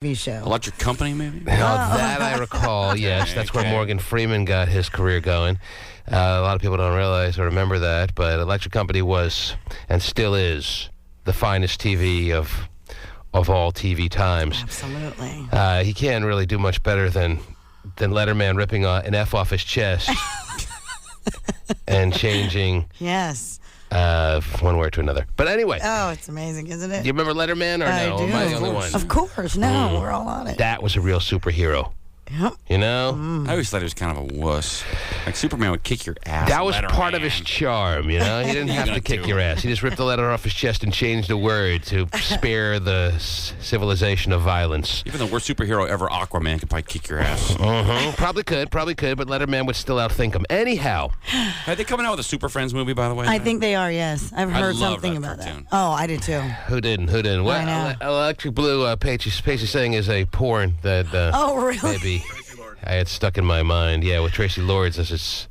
TV show. Electric Company, maybe? Now, that I recall, yes. That's where Morgan Freeman got his career going. A lot of people don't realize or remember that, but Electric Company was, and still is, the finest TV of all TV times. Absolutely. He can't really do much better than Letterman ripping an F off his chest and changing one word to another. But anyway. Oh, it's amazing, isn't it? Do you remember Letterman or I no? do. Am I the only one? Of course. No, we're all on it. That was a real superhero. Yep. You know? I always thought he was kind of a wuss. Like Superman would kick your ass. That was part of his charm, you know? He didn't have to kick your ass. He just ripped the letter off his chest and changed the word to spare the civilization of violence. Even the worst superhero ever, Aquaman, could probably kick your ass. Probably could, but Letterman would still outthink him. Anyhow. Are they coming out with a Super Friends movie, by the way? I think they are, yes. I've heard love something that about cartoon. that. Oh, I did too. Who didn't? Well, Electric Blue, Pacey saying is a porn that oh, really? maybe I had stuck in my mind. Yeah, with Tracy Lords as its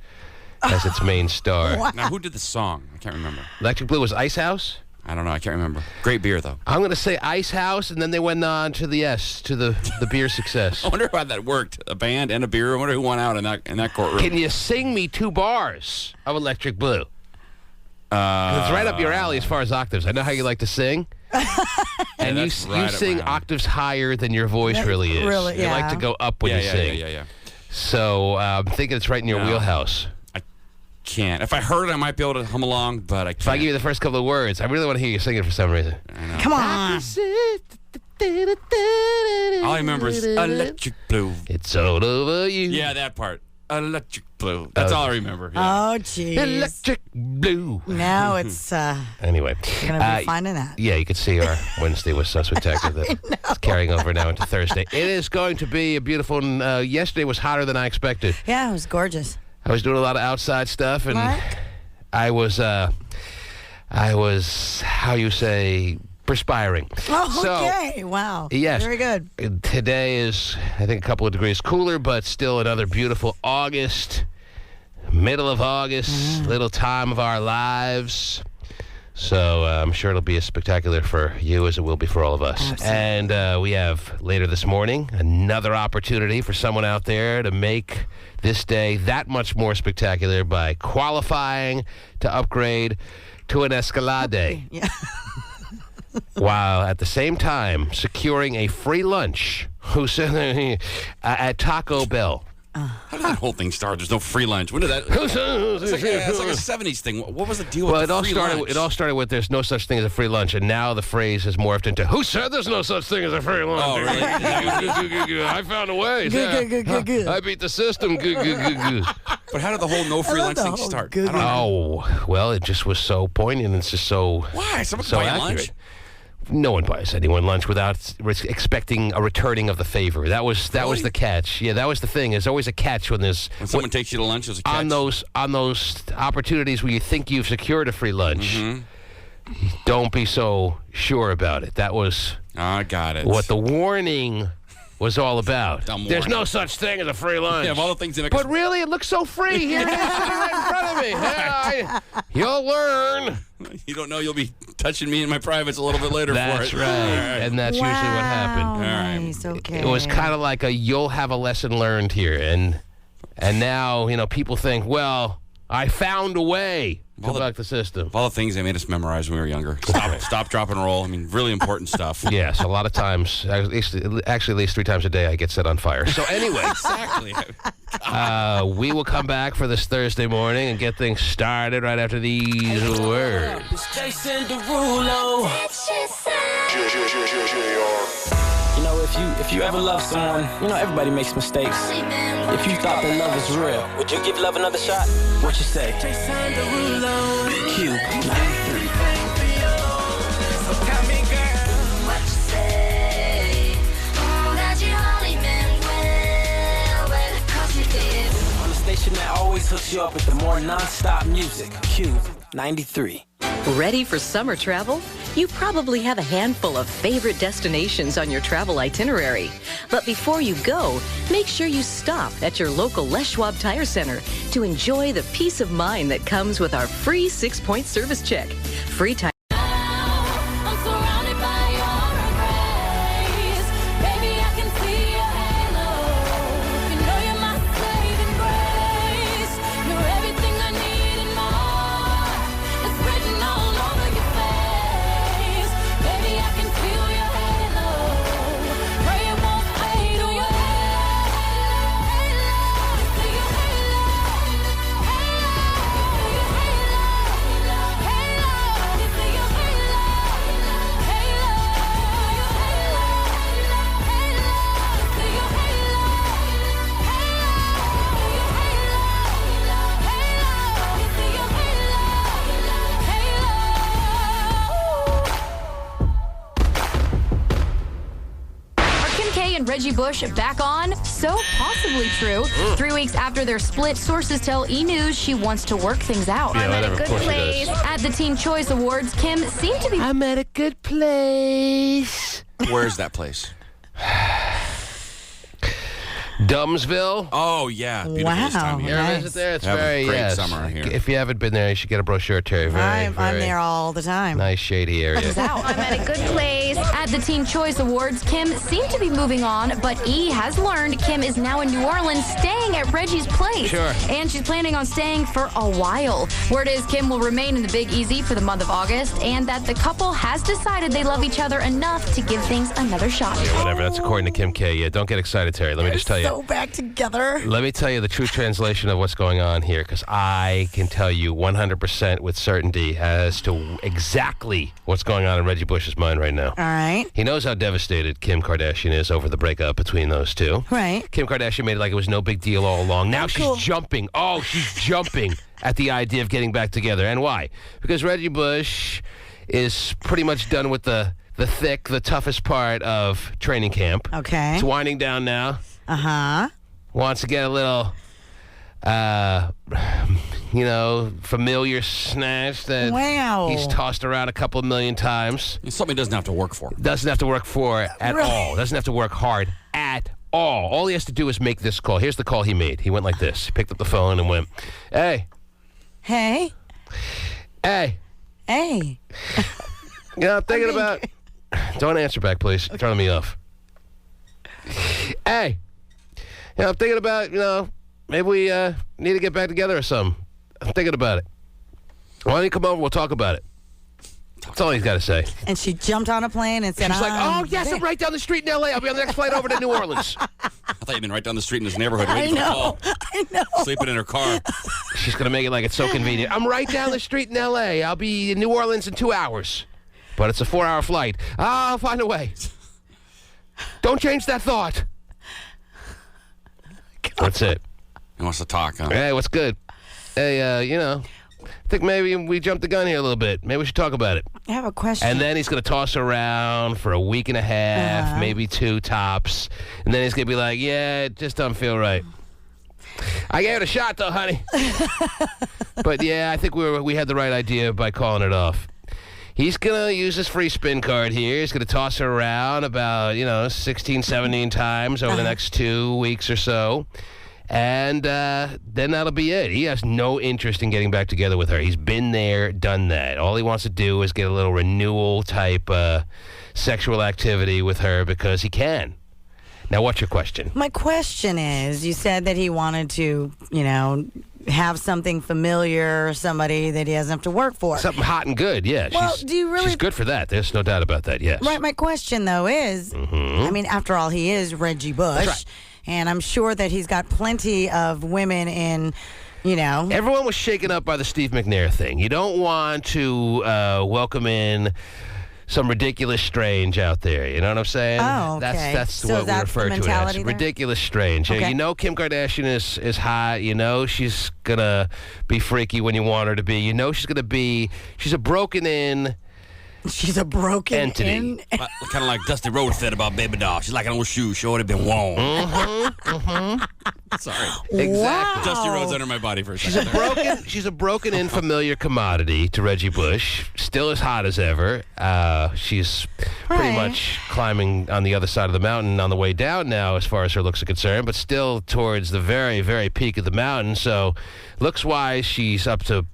main star. Wow. Now, who did the song? I can't remember. Electric Blue was Ice House? I don't know. I can't remember. Great beer, though. I'm going to say Ice House, and then they went on to the beer success. I wonder how that worked. A band and a beer. I wonder who won out in that courtroom. Can you sing me 2 bars of Electric Blue? It's right up your alley as far as octaves. I know how you like to sing. And you sing octaves higher than your voice really is. Really, you like to go up when you sing. Yeah. So I'm thinking it's right in your wheelhouse. I can't. If I heard it, I might be able to hum along, but I can't. If I give you the first couple of words, I really want to hear you sing it for some reason. I know. Come on. All I remember is Electric Blue. It's all over you. Yeah, that part. Electric Blue. That's all I remember. Yeah. Oh, jeez. Electric Blue. Now it's Anyway. going to be finding that. Yeah, you could see our Wednesday was so spectacular that it's carrying over now into Thursday. It is going to be a beautiful, yesterday was hotter than I expected. Yeah, it was gorgeous. I was doing a lot of outside stuff, and I was, how you say, perspiring. Oh, okay. Wow. Yes. Very good. Today is, I think, a couple of degrees cooler, but still another beautiful August, middle of August, little time of our lives. So I'm sure it'll be as spectacular for you as it will be for all of us. Absolutely. And we have later this morning another opportunity for someone out there to make this day that much more spectacular by qualifying to upgrade to an Escalade. Yeah. While at the same time securing a free lunch at Taco Bell. How did that whole thing start? There's no free lunch. When did that? It's like a 70s thing. What was the deal with the free lunch? It all started with there's no such thing as a free lunch, and now the phrase has morphed into who said there's no such thing as a free lunch? Oh, really? I found a way. Good. I beat the system. Good. But how did the whole no free lunch thing start? I don't know. Oh, well, it just was so poignant. It's just so Why? Someone so buy accurate. lunch? No one buys anyone lunch without expecting a returning of the favor. That was the catch. Yeah, that was the thing. There's always a catch when someone takes you to lunch. There's a catch. On those opportunities where you think you've secured a free lunch. Don't be so sure about it. That was I got it. What the warning was all about. There's no such thing as a free lunch. Yeah, of all the things in a... But really, it looks so free. Here it is right in front of me. Yeah, you'll learn. You don't know you'll be touching me in my privates a little bit later for it. That's right. And that's usually what happened. All right. Nice. Okay. It was kind of like you'll have a lesson learned here. And now, people think, well, I found a way to buck the system. Of all the things they made us memorize when we were younger. Stop, drop, and roll. I mean, really important stuff. Yes, a lot of times, actually at least 3 times a day, I get set on fire. So anyway. Exactly. We will come back for this Thursday morning and get things started right after these words. Jason Derulo. If you ever love someone, everybody makes mistakes. If you thought that love was real, would you give love another shot? What you say? Jason Derulo. KUBE 93. So tell me, girl, what you say? That you only meant well, 'cause you did. On the station that always hooks you up with the more non-stop music. KUBE 93. Ready for summer travel? You probably have a handful of favorite destinations on your travel itinerary. But before you go, make sure you stop at your local Les Schwab Tire Center to enjoy the peace of mind that comes with our free 6-point service check. Free tire. I'm surrounded by your embrace. Baby, K and Reggie Bush back on? So possibly true. 3 weeks after their split, sources tell E! News she wants to work things out. Yeah, I'm at a good place. At the Teen Choice Awards, Kim seemed to be... I'm at a good place. Where's that place? Dumbsville. Oh, yeah. Beautiful this time of Wow. year. You ever Nice. visit there? It's Have a very great summer here. If you haven't been there, you should get a brochure, Terry. I'm there all the time. Nice shady area. I'm at a good place. At the Teen Choice Awards, Kim seemed to be moving on, but E! has learned Kim is now in New Orleans staying at Reggie's place. Sure. And she's planning on staying for a while. Word is Kim will remain in the Big Easy for the month of August, and that the couple has decided they love each other enough to give things another shot. Whatever. That's according to Kim K. Yeah, don't get excited, Terry. Let me just tell you. So back together. Let me tell you the true translation of what's going on here, because I can tell you 100% with certainty as to exactly what's going on in Reggie Bush's mind right now. All right. He knows how devastated Kim Kardashian is over the breakup between those two. Right. Kim Kardashian made it like it was no big deal all along. Now she's cool. jumping. Oh, she's jumping at the idea of getting back together. And why? Because Reggie Bush is pretty much done with the toughest part of training camp. Okay. It's winding down now. Uh-huh. Wants to get a little, familiar snatch that Wow. he's tossed around a couple of million times. It's something he doesn't have to work for. Doesn't have to work for at Really? all. Doesn't have to work hard at all. All he has to do is make this call. Here's the call he made. He went like this. He picked up the phone and went, hey. Hey. Hey. Hey. I'm thinking about... Don't answer back, please. You're turning me off. Hey. I'm thinking about, maybe we need to get back together or something. I'm thinking about it. Why don't you come over? We'll talk about it. That's all he's got to say. And she jumped on a plane and said, She's like, oh, yes, I'm right down the street in L.A. I'll be on the next flight over to New Orleans. I thought you'd been right down the street in his neighborhood I waiting for the know. call. I know. Sleeping in her car. She's going to make it like it's so convenient. I'm right down the street in L.A. I'll be in New Orleans in 2 hours. But it's a 4-hour flight. I'll find a way. Don't change that thought. That's it. He wants to talk, huh? Hey, what's good? Hey, I think maybe we jumped the gun here a little bit. Maybe we should talk about it. I have a question. And then he's going to toss around for a week and a half, maybe 2 tops. And then he's going to be like, yeah, it just doesn't feel right. I gave it a shot, though, honey. But, yeah, I think we had the right idea by calling it off. He's going to use his free spin card here. He's going to toss her around about, 16, 17 times over the next 2 weeks or so. And then that'll be it. He has no interest in getting back together with her. He's been there, done that. All he wants to do is get a little renewal-type sexual activity with her because he can. Now, what's your question? My question is, you said that he wanted to, have something familiar, somebody that he doesn't have to work for. Something hot and good, yeah. Well, do you really... She's good for that. There's no doubt about that, yes. Right, my question, though, is, I mean, after all, he is Reggie Bush. That's right. And I'm sure that he's got plenty of women in, Everyone was shaken up by the Steve McNair thing. You don't want to welcome in some ridiculous strange out there. You know what I'm saying? Oh, okay. That's So what we that's refer the to it as. mentality there? Ridiculous strange. Okay. Kim Kardashian is hot. She's going to be freaky when you want her to be. She's a broken in... She's a broken entity. in. Kind of like Dusty Rhodes said about Baby Doll. She's like an old shoe. She already been worn. Sorry. Exactly. Wow. Dusty Rhodes under my body for a She's second. she's a broken in familiar commodity to Reggie Bush. Still as hot as ever. She's pretty Right. much climbing on the other side of the mountain on the way down now as far as her looks are concerned, but still towards the very, very peak of the mountain. So looks-wise, she's up to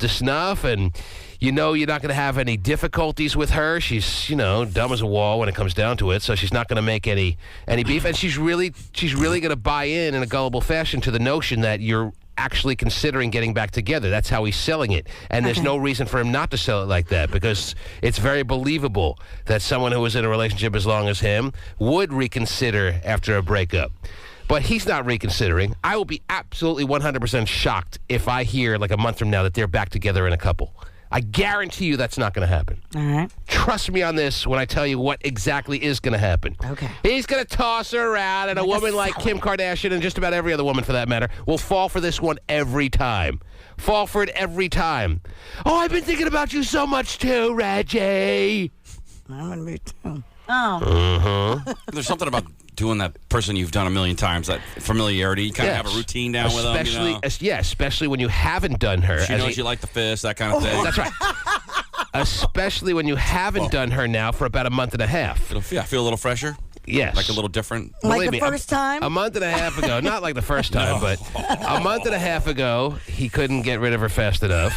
snuff, and you're not going to have any difficulties with her. She's, dumb as a wall when it comes down to it, so she's not going to make any beef. And she's really going to buy in a gullible fashion to the notion that you're actually considering getting back together. That's how he's selling it. And there's no reason for him not to sell it like that, because it's very believable that someone who was in a relationship as long as him would reconsider after a breakup. But he's not reconsidering. I will be absolutely 100% shocked if I hear like a month from now that they're back together in a couple. I guarantee you that's not going to happen. All right. Trust me on this when I tell you what exactly is going to happen. Okay. He's going to toss her around, and a woman like Kim Kardashian, and just about every other woman for that matter, will fall for this one every time. Fall for it every time. Oh, I've been thinking about you so much too, Reggie. I'm going to be too. Oh. There's something about doing that person you've done a million times, that familiarity. You kind of have a routine down with them. Especially when you haven't done her. She knows you like the fist, that kind of thing. That's right. Especially when you haven't done her now for about a month and a half. I feel a little fresher. Yes. Like a little different. Like the first time? A month and a half ago. Not like the first time, but a month and a half ago, he couldn't get rid of her fast enough.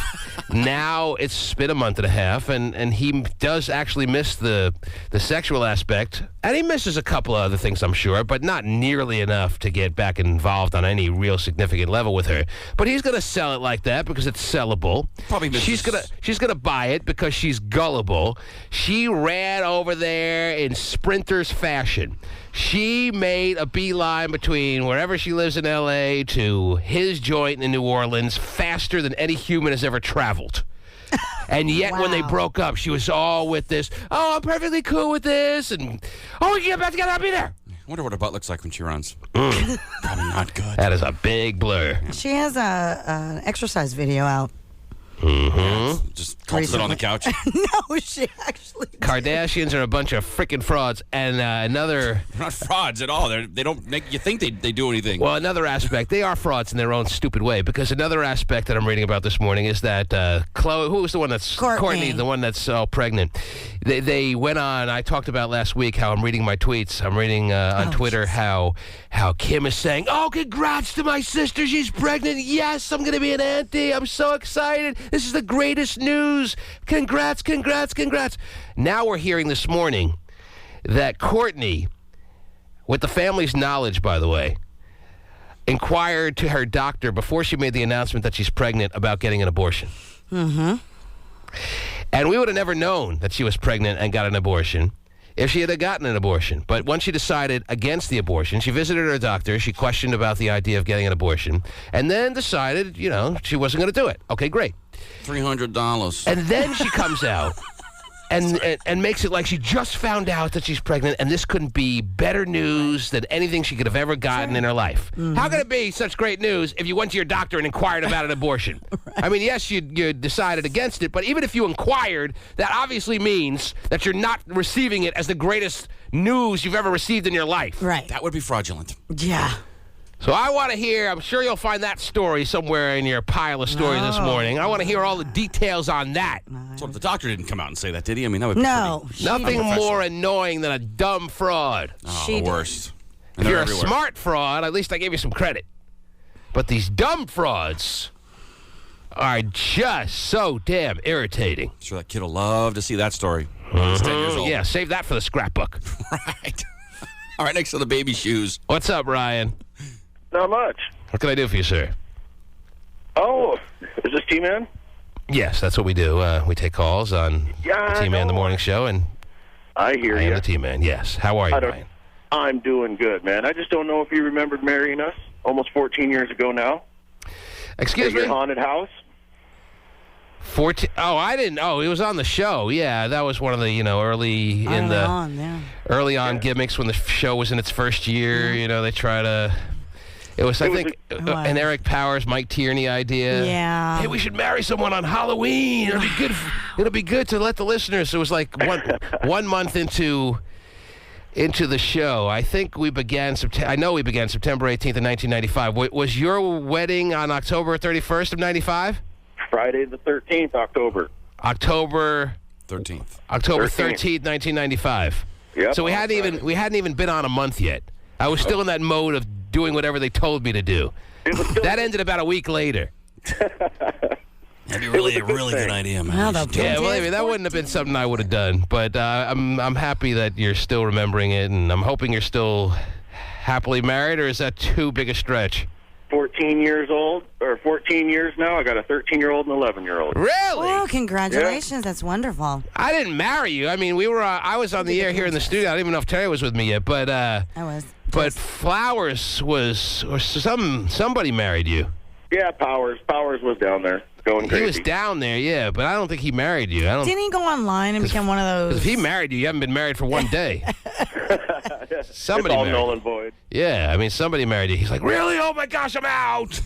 Now it's been a month and a half, and he does actually miss the sexual aspect. And he misses a couple of other things, I'm sure, but not nearly enough to get back involved on any real significant level with her. But he's going to sell it like that because it's sellable. Probably misses. She's gonna buy it because she's gullible. She ran over there in sprinter's fashion. She made a beeline between wherever she lives in L.A. to his joint in New Orleans faster than any human has ever traveled. And yet when they broke up, she was all with this, oh, I'm perfectly cool with this, and, oh, we can get back together, I'll be there. I wonder what her butt looks like when she runs. Probably not good. That is a big blur. She has an exercise video out. Mm-hmm. Just sit on the couch. No, she actually did. Kardashians are a bunch of freaking frauds. And another... They're not frauds at all. They don't make you think they do anything. Well, another aspect, they are frauds in their own stupid way, because another aspect that I'm reading about this morning is that Chloe, who was the one that's... Courtney, the one that's pregnant. They went on, I talked about last week how I'm reading my tweets. I'm reading on Twitter how Kim is saying, oh, congrats to my sister, she's pregnant. Yes, I'm going to be an auntie. I'm so excited. This is the greatest news. Congrats, congrats, congrats. Now we're hearing this morning that Courtney, with the family's knowledge, by the way, inquired to her doctor before she made the announcement that she's pregnant about getting an abortion. Mm-hmm. And we would have never known that she was pregnant and got an abortion if she had gotten an abortion. But once she decided against the abortion, she visited her doctor, she questioned about the idea of getting an abortion, and then decided, she wasn't going to do it. Okay, great. $300. And then she comes out and makes it like she just found out that she's pregnant, and this couldn't be better news than anything she could have ever gotten in her life. Mm-hmm. How can it be such great news if you went to your doctor and inquired about an abortion? Right. I mean, yes, you decided against it, but even if you inquired, that obviously means that you're not receiving it as the greatest news you've ever received in your life. Right. That would be fraudulent. Yeah. So I want to hear, I'm sure you'll find that story somewhere in your pile of stories this morning. I want to hear all the details on that. So the doctor didn't come out and say that, did he? I mean, that would be nothing more annoying than a dumb fraud. Oh, the worst. If you're a smart fraud, at least I gave you some credit. But these dumb frauds are just so damn irritating. I'm sure that kid will love to see that story. He's 10 years old. Yeah, save that for the scrapbook. Right. All right, next to the baby shoes. What's up, Ryan? Not much. What can I do for you, sir? Oh, is this T-Man? Yes, that's what we do. We take calls on the T-Man in the Morning Show, and I hear I you. am the T-Man, yes. How are you, Ryan? I'm doing good, man. I just don't know if you remembered marrying us almost 14 years ago now. Excuse me? Your haunted house. 14. Oh, I didn't. Oh, it was on the show. Yeah, that was one of the early on gimmicks when the show was in its first year. They try to. It was, I think, an Eric Powers, Mike Tierney idea. Yeah. Hey, we should marry someone on Halloween. It'll be good. It'll be good to let the listeners. It was like 1 month into the show. I think we began. I know we began September 18th of 1995. Was your wedding on October 31st of 95? Friday the 13th, October 13th. October 13th, 1995. Yep. So we hadn't even been on a month yet. I was still in that mode of doing whatever they told me to do. That ended about a week later. That'd be really a really good idea, man. That wouldn't have been something I would have done. But I'm happy that you're still remembering it, and I'm hoping you're still happily married, or is that too big a stretch? 14 years old, or 14 years now. I got a 13-year-old and 11-year-old. Really? Oh, congratulations. Yeah. That's wonderful. I didn't marry you. I mean, I was on the air here in the studio. I don't even know if Tari was with me yet, but I was. But Flowers was, or somebody married you. Yeah, Powers was down there going crazy. He was down there, yeah, but I don't think he married you. Didn't he go online and become one of those? If he married you, you haven't been married for one day. Somebody it's all married null and void. Yeah, I mean, somebody married you. He's like, really? Oh, my gosh, I'm out.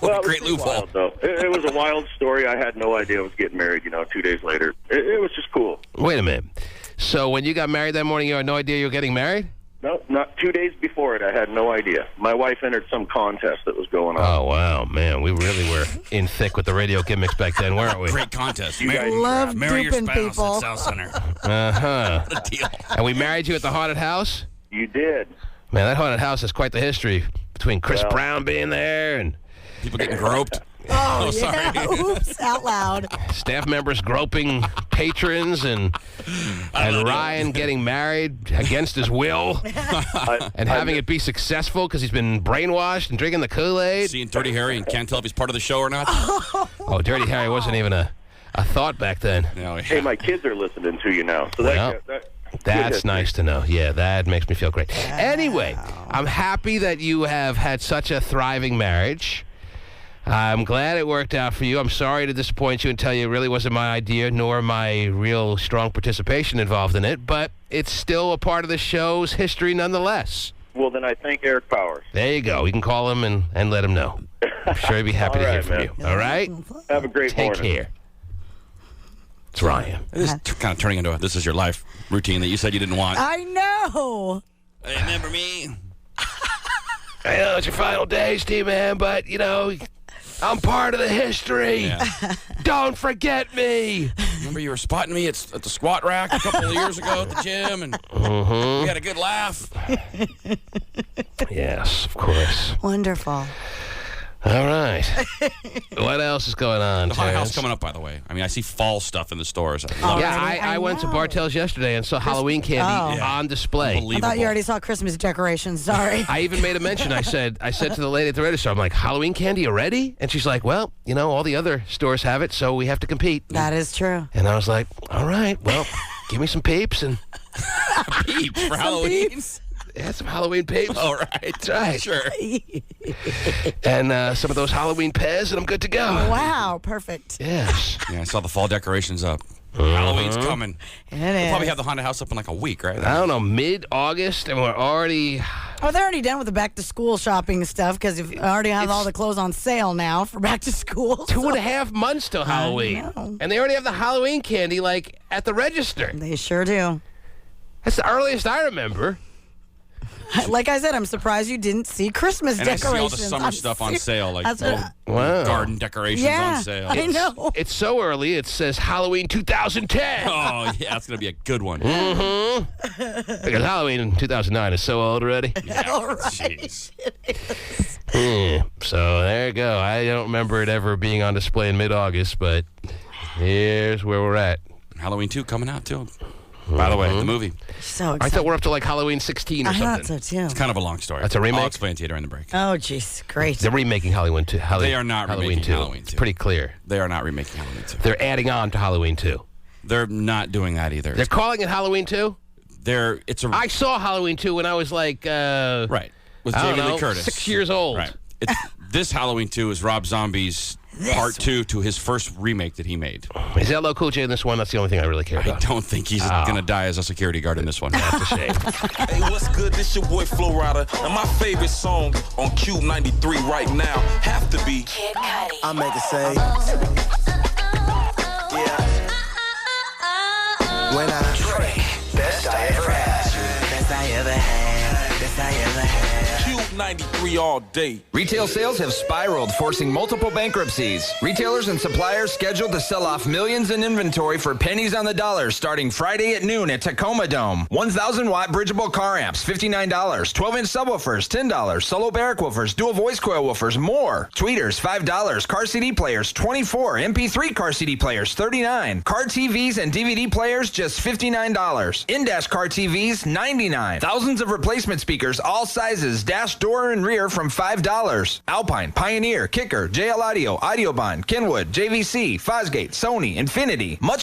Well, great loophole. Wild, though. It was a wild story. I had no idea I was getting married, 2 days later. It was just cool. Wait a minute. So when you got married that morning, you had no idea you were getting married? No, not 2 days before it. I had no idea. My wife entered some contest that was going on. Oh, wow, man. We really were in thick with the radio gimmicks back then, weren't we? Great contest. Love marry your duping spouse people. at South Center. Uh-huh. What a deal. And we married you at the haunted house? You did. Man, that haunted house has quite the history between Chris Brown being there and People getting groped. Oh, sorry. yeah. Oops, out loud. staff members groping patrons and Ryan getting married against his will and having it be successful because he's been brainwashed and drinking the Kool-Aid. Seeing Dirty Harry and can't tell if he's part of the show or not. Oh, Dirty Harry wasn't even a thought back then. No, yeah. Hey, my kids are listening to you now. So That's nice to know. Yeah, that makes me feel great. Anyway, I'm happy that you have had such a thriving marriage. I'm glad it worked out for you. I'm sorry to disappoint you and tell you it really wasn't my idea, nor my real strong participation involved in it, but it's still a part of the show's history nonetheless. Well, then I thank Eric Powers. There you go. You can call him and let him know. I'm sure he'd be happy to hear from you. All right? Have a great morning. Take care. It's Ryan. This is kind of turning into a this is your life routine that you said you didn't want. I know. Hey, remember me? I know it's your final days, T-Man, but, you know, I'm part of the history. Yeah. Don't forget me. Remember you were spotting me at the squat rack a couple of years ago at the gym, and we had a good laugh. Yes, of course. Wonderful. All right. What else is going on, The haunted Terrence? house coming up, by the way. I mean, I see fall stuff in the stores. Yeah, I went to Bartell's yesterday and saw Halloween candy on display. I thought you already saw Christmas decorations. Sorry. I even made a mention. I said to the lady at the register, I'm like, Halloween candy already? And she's like, well, you know, all the other stores have it, so we have to compete. That is true. And I was like, all right, well, give me some peeps and peeps for Halloween. yeah, some Halloween peeps. All right. That's right. Sure. And some of those Halloween pez, and I'm good to go. Wow, perfect. Yes. Yeah, I saw the fall decorations up. Halloween's coming. It We'll is. probably have the haunted house up in like a week, right? I don't know, mid-August, and we're already... Oh, they're already done with the back-to-school shopping stuff because you already have all the clothes on sale now for back-to-school. 2.5 months till Halloween. know. And they already have the Halloween candy, like, at the register. They sure do. That's the earliest I remember. Like I said, I'm surprised you didn't see Christmas And I decorations. see all the summer stuff on sale, like That's little Wow. garden decorations Yeah, on sale. I know. It's so early, it says Halloween 2010. Oh, yeah, it's going to be a good one. Because Halloween in 2009 is so old already. Yeah, All right. jeez. So there you go. I don't remember it ever being on display in mid-August, but here's where we're at. Halloween 2 coming out, too. By the way, the movie. So I excited. thought we're up to like Halloween 16 or I thought something. so, too. It's kind of a long story. That's a remake? I'll explain to you during the break. Oh, jeez. Great. They're remaking Halloween 2. They are not Halloween remaking 2. Halloween 2. It's pretty clear. They are not remaking Halloween 2. They're adding on to Halloween 2. They're not doing that either. They're calling it Halloween 2? I saw Halloween 2 when I was like, right. With I don't Jamie know, Lee Curtis. 6 years old. Right. This Halloween 2 is Rob Zombie's part 2 to his first remake that he made. Is LL Cool J in this one? That's the only thing I really care I about. don't think he's going to die as a security guard in this one. That's a shame. Hey, what's good? This your boy Flo Rida, and my favorite song on KUBE 93 right now have to be Kid Cudi. I make it say, yeah. When I Drake. Best I ever had. best I ever had, best I ever had. KUBE 93 all day. Retail sales have spiraled, forcing multiple bankruptcies. Retailers and suppliers scheduled to sell off millions in inventory for pennies on the dollar starting Friday at noon at Tacoma Dome. 1,000-watt bridgeable car amps, $59. 12-inch subwoofers, $10. Solo barrack woofers, dual voice coil woofers, more. Tweeters, $5. Car CD players, $24. MP3 car CD players, $39. Car TVs and DVD players, just $59. In-dash car TVs, $99. Thousands of replacement speakers, all sizes, dash door and rear from $5. Alpine, Pioneer, Kicker, JL Audio, Audiobond, Kenwood, JVC, Fosgate, Sony, Infinity, much.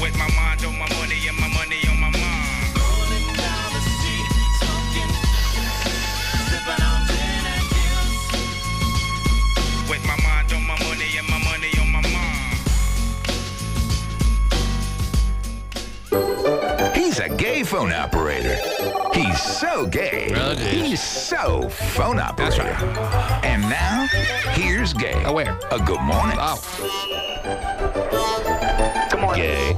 With my mind on my money and my money on my mind. Rolling down the street, smoking, sipping on gin and juice. With my mind on my money and my money on my mind. He's a gay phone operator. He's so gay. Oh, geez. He's so phone operator. That's right. And now, here's Gay. Oh, where? A good morning. Oh, Good morning. gay.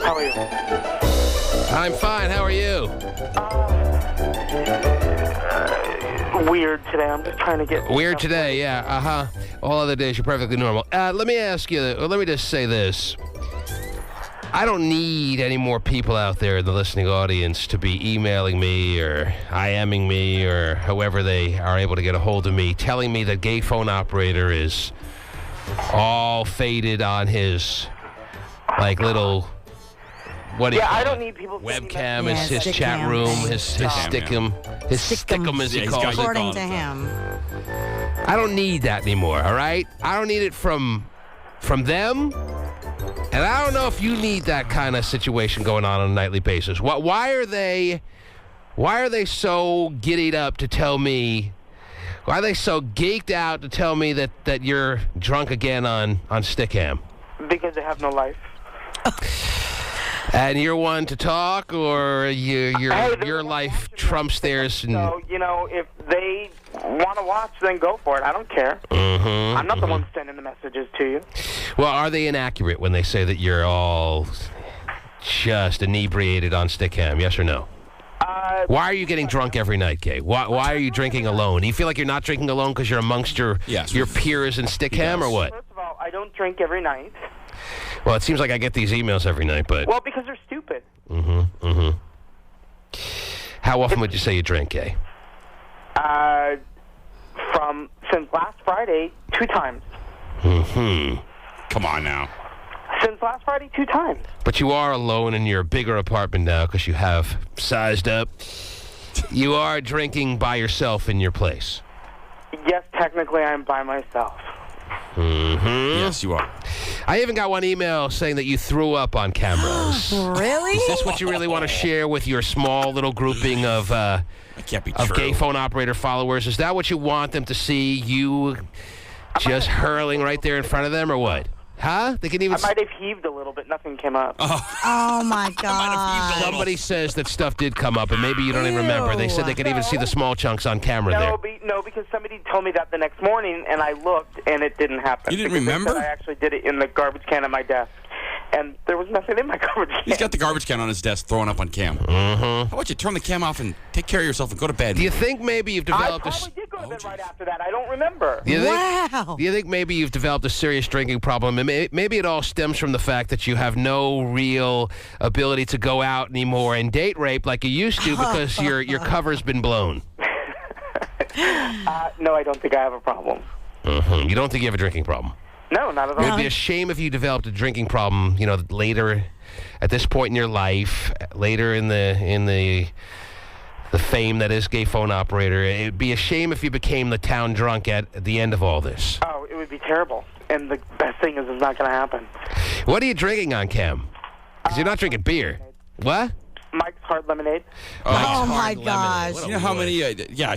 How are you? I'm fine. How are you? Weird today. I'm just trying to get... Weird today, yeah. Uh-huh. All other days, you're perfectly normal. Let me ask you, let me just say this. I don't need any more people out there in the listening audience to be emailing me or IMing me or however they are able to get a hold of me, telling me that gay phone operator is all faded on his, like, little... What do you call I don't it? need people... Webcam, his chat room, his stickum. His stickum, as he calls it. According to him. I don't need that anymore, all right? I don't need it from them. And I don't know if you need that kind of situation going on a nightly basis. Why are they so giddied up to tell me? Why are they so geeked out to tell me that you're drunk again on Stickam? Because they have no life. And you're one to talk, or your life trumps theirs? And... So, if they want to watch, then go for it. I don't care. I'm not the one sending the messages to you. Well, are they inaccurate when they say that you're all just inebriated on Stickam? Yes or no? Why are you getting drunk every night, Kay? Why are you drinking alone? Do you feel like you're not drinking alone because you're amongst your peers in Stickam, or what? First of all, I don't drink every night. Well, it seems like I get these emails every night, but... Well, because they're stupid. How often would you say you drink, Kay? Since last Friday, 2 times. Come on now. Since last Friday, 2 times. But you are alone in your bigger apartment now because you have sized up. You are drinking by yourself in your place. Yes, technically I'm by myself. Yes, you are. I even got one email saying that you threw up on cameras. Really? Is this what you really want to share with your small little grouping of can't be of true. gay phone operator followers? Is that what you want them to see, you just hurling right there in front of them, or what? Huh? They can even. I might have heaved a little bit. Nothing came up. Oh my God. Somebody says that stuff did come up, and maybe you don't even remember. They said they could even see the small chunks on camera there. No, because somebody told me that the next morning, and I looked, and it didn't happen. You didn't Because remember? I actually did it in the garbage can at my desk, and there was nothing in my garbage can. He's got the garbage can on his desk throwing up on cam. How about you turn the cam off and take care of yourself and go to bed? Do you think maybe you've developed I probably did go to bed right after that. I don't remember. Do you think maybe you've developed a serious drinking problem? And maybe it all stems from the fact that you have no real ability to go out anymore and date rape like you used to because your cover's been blown. No, I don't think I have a problem. You don't think you have a drinking problem? No, not at all. It would be a shame if you developed a drinking problem, later at this point in your life, later in the fame that is gay phone operator. It would be a shame if you became the town drunk at the end of all this. Oh, it would be terrible. And the best thing is it's not going to happen. What are you drinking on cam? Because you're not drinking beer. What? Mike's Hard Lemonade. Oh my gosh. You know how many? You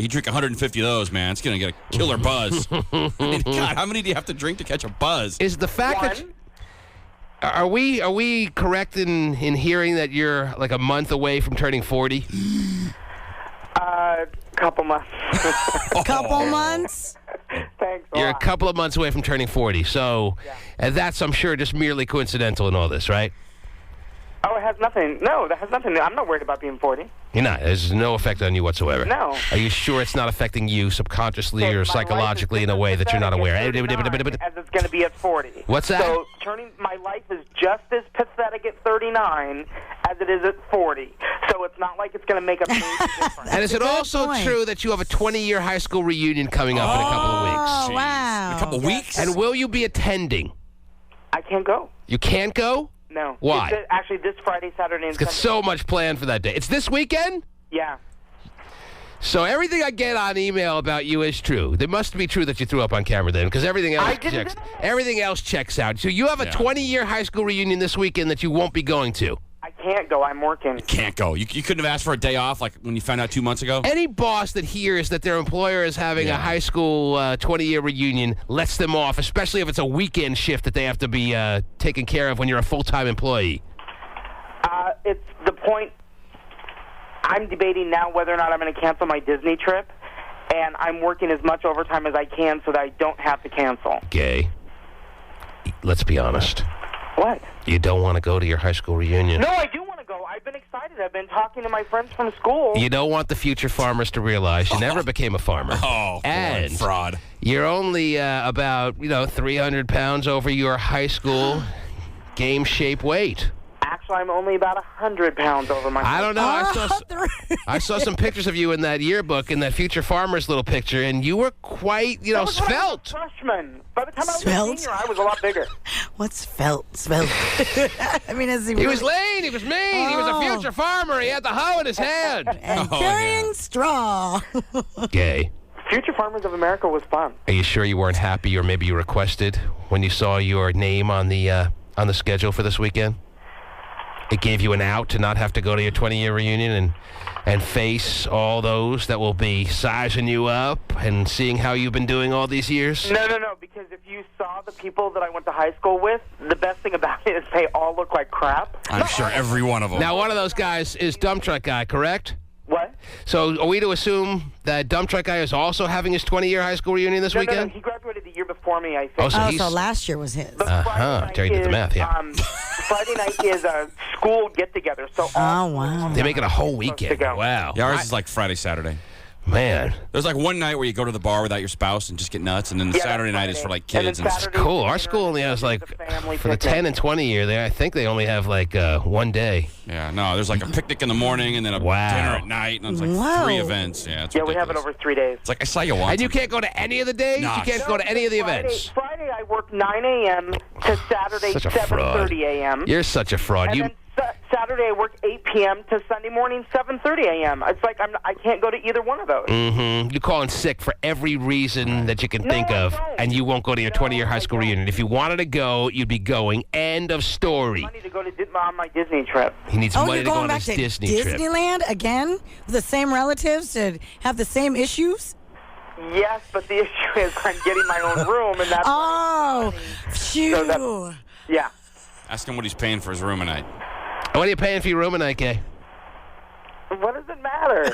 drink 150 of those, man. It's gonna get a killer buzz. I mean, God, how many do you have to drink to catch a buzz? Is the fact that are we correct in hearing that you're like a month away from turning 40? Couple months. Couple months? Thanks. You're a couple of months away from turning 40. So, and that's, I'm sure, just merely coincidental in all this, right? Oh, it has nothing. No, that has nothing. I'm not worried about being 40. You're not. There's no effect on you whatsoever. No. Are you sure it's not affecting you subconsciously or psychologically in a way that you're not aware? As it's going to be at 40. What's that? So my life is just as pathetic at 39 as it is at 40. So it's not like it's going to make a major difference. And is it also true that you have a 20-year high school reunion coming up in a couple of weeks? Oh, wow. In a couple weeks? And will you be attending? I can't go. You can't go? No. Why? It's actually this Friday, Saturday, and It's got Sunday. so much planned for that day. It's this weekend? Yeah. So everything I get on email about you is true. It must be true that you threw up on camera then, because everything else checks out. So you have a 20-year high school reunion this weekend that you won't be going to. I can't go. I'm working. You can't go. You couldn't have asked for a day off like when you found out 2 months ago? Any boss that hears that their employer is having a high school 20-year reunion lets them off, especially if it's a weekend shift that they have to be taken care of when you're a full-time employee. It's the point. I'm debating now whether or not I'm going to cancel my Disney trip, and I'm working as much overtime as I can so that I don't have to cancel. Gay. Let's be honest. What? You don't want to go to your high school reunion. No, I do want to go. I've been excited. I've been talking to my friends from school. You don't want the future farmers to realize you never became a farmer. Oh, and fraud. You're only about 300 pounds over your high school game shape weight. Actually, I'm only about 100 pounds over my I don't know. I saw some pictures of you in that yearbook, in that future farmer's little picture, and you were quite, That was when I was svelte. a freshman. By the time I was a Svelte? senior, I was a lot bigger. What's svelte? I mean, is He was lean. He was mean. He was a future farmer. He had the hoe in his hand. And carrying straw. Gay. Future Farmers of America was fun. Are you sure you weren't happy, or maybe you requested when you saw your name on the schedule for this weekend? It gave you an out to not have to go to your 20-year reunion and face all those that will be sizing you up and seeing how you've been doing all these years? No, because if you saw the people that I went to high school with, the best thing about it is they all look like crap. I'm sure every one of them. Now, one of those guys is Dump Truck Guy, correct? What? So are we to assume that Dump Truck Guy is also having his 20-year high school reunion this weekend? No, he graduated the year before me, I think. Oh, So last year was his. Terry did the math, yeah. Friday night is a school get-together. So wow. They make it a whole weekend. Wow. Yeah, ours is like Friday, Saturday. Man. There's like one night where you go to the bar without your spouse and just get nuts, and then the Saturday night is for like kids. And It's cool. Our school only has like, for the 10 and 20 year there, I think they only have like one day. Yeah, no, there's like a picnic in the morning and then a dinner at night, and it's like 3 events. Yeah, it's we have it over 3 days. It's like I saw you once. And you can't go to any of the days? Nah. You can't go to any of the events? Friday I work 9 a.m. to Saturday Such a fraud. 7:30 a.m. You're such a fraud. And You then Saturday I work 8 p.m. to Sunday morning 7:30 a.m. It's like I can't go to either one of those. You call in sick for every reason that you can think of, and you won't go to your 20-year high school reunion. If you wanted to go, you'd be going. End of story. I need to go on my Disney trip. He needs money you're to go going on back his to Disney trip. Disneyland again? With the same relatives to have the same issues? Yes, but the issue is I'm getting my own room, and that's phew. So yeah. Ask him what he's paying for his room a night. What are you paying for your room tonight, Kay? What does it matter?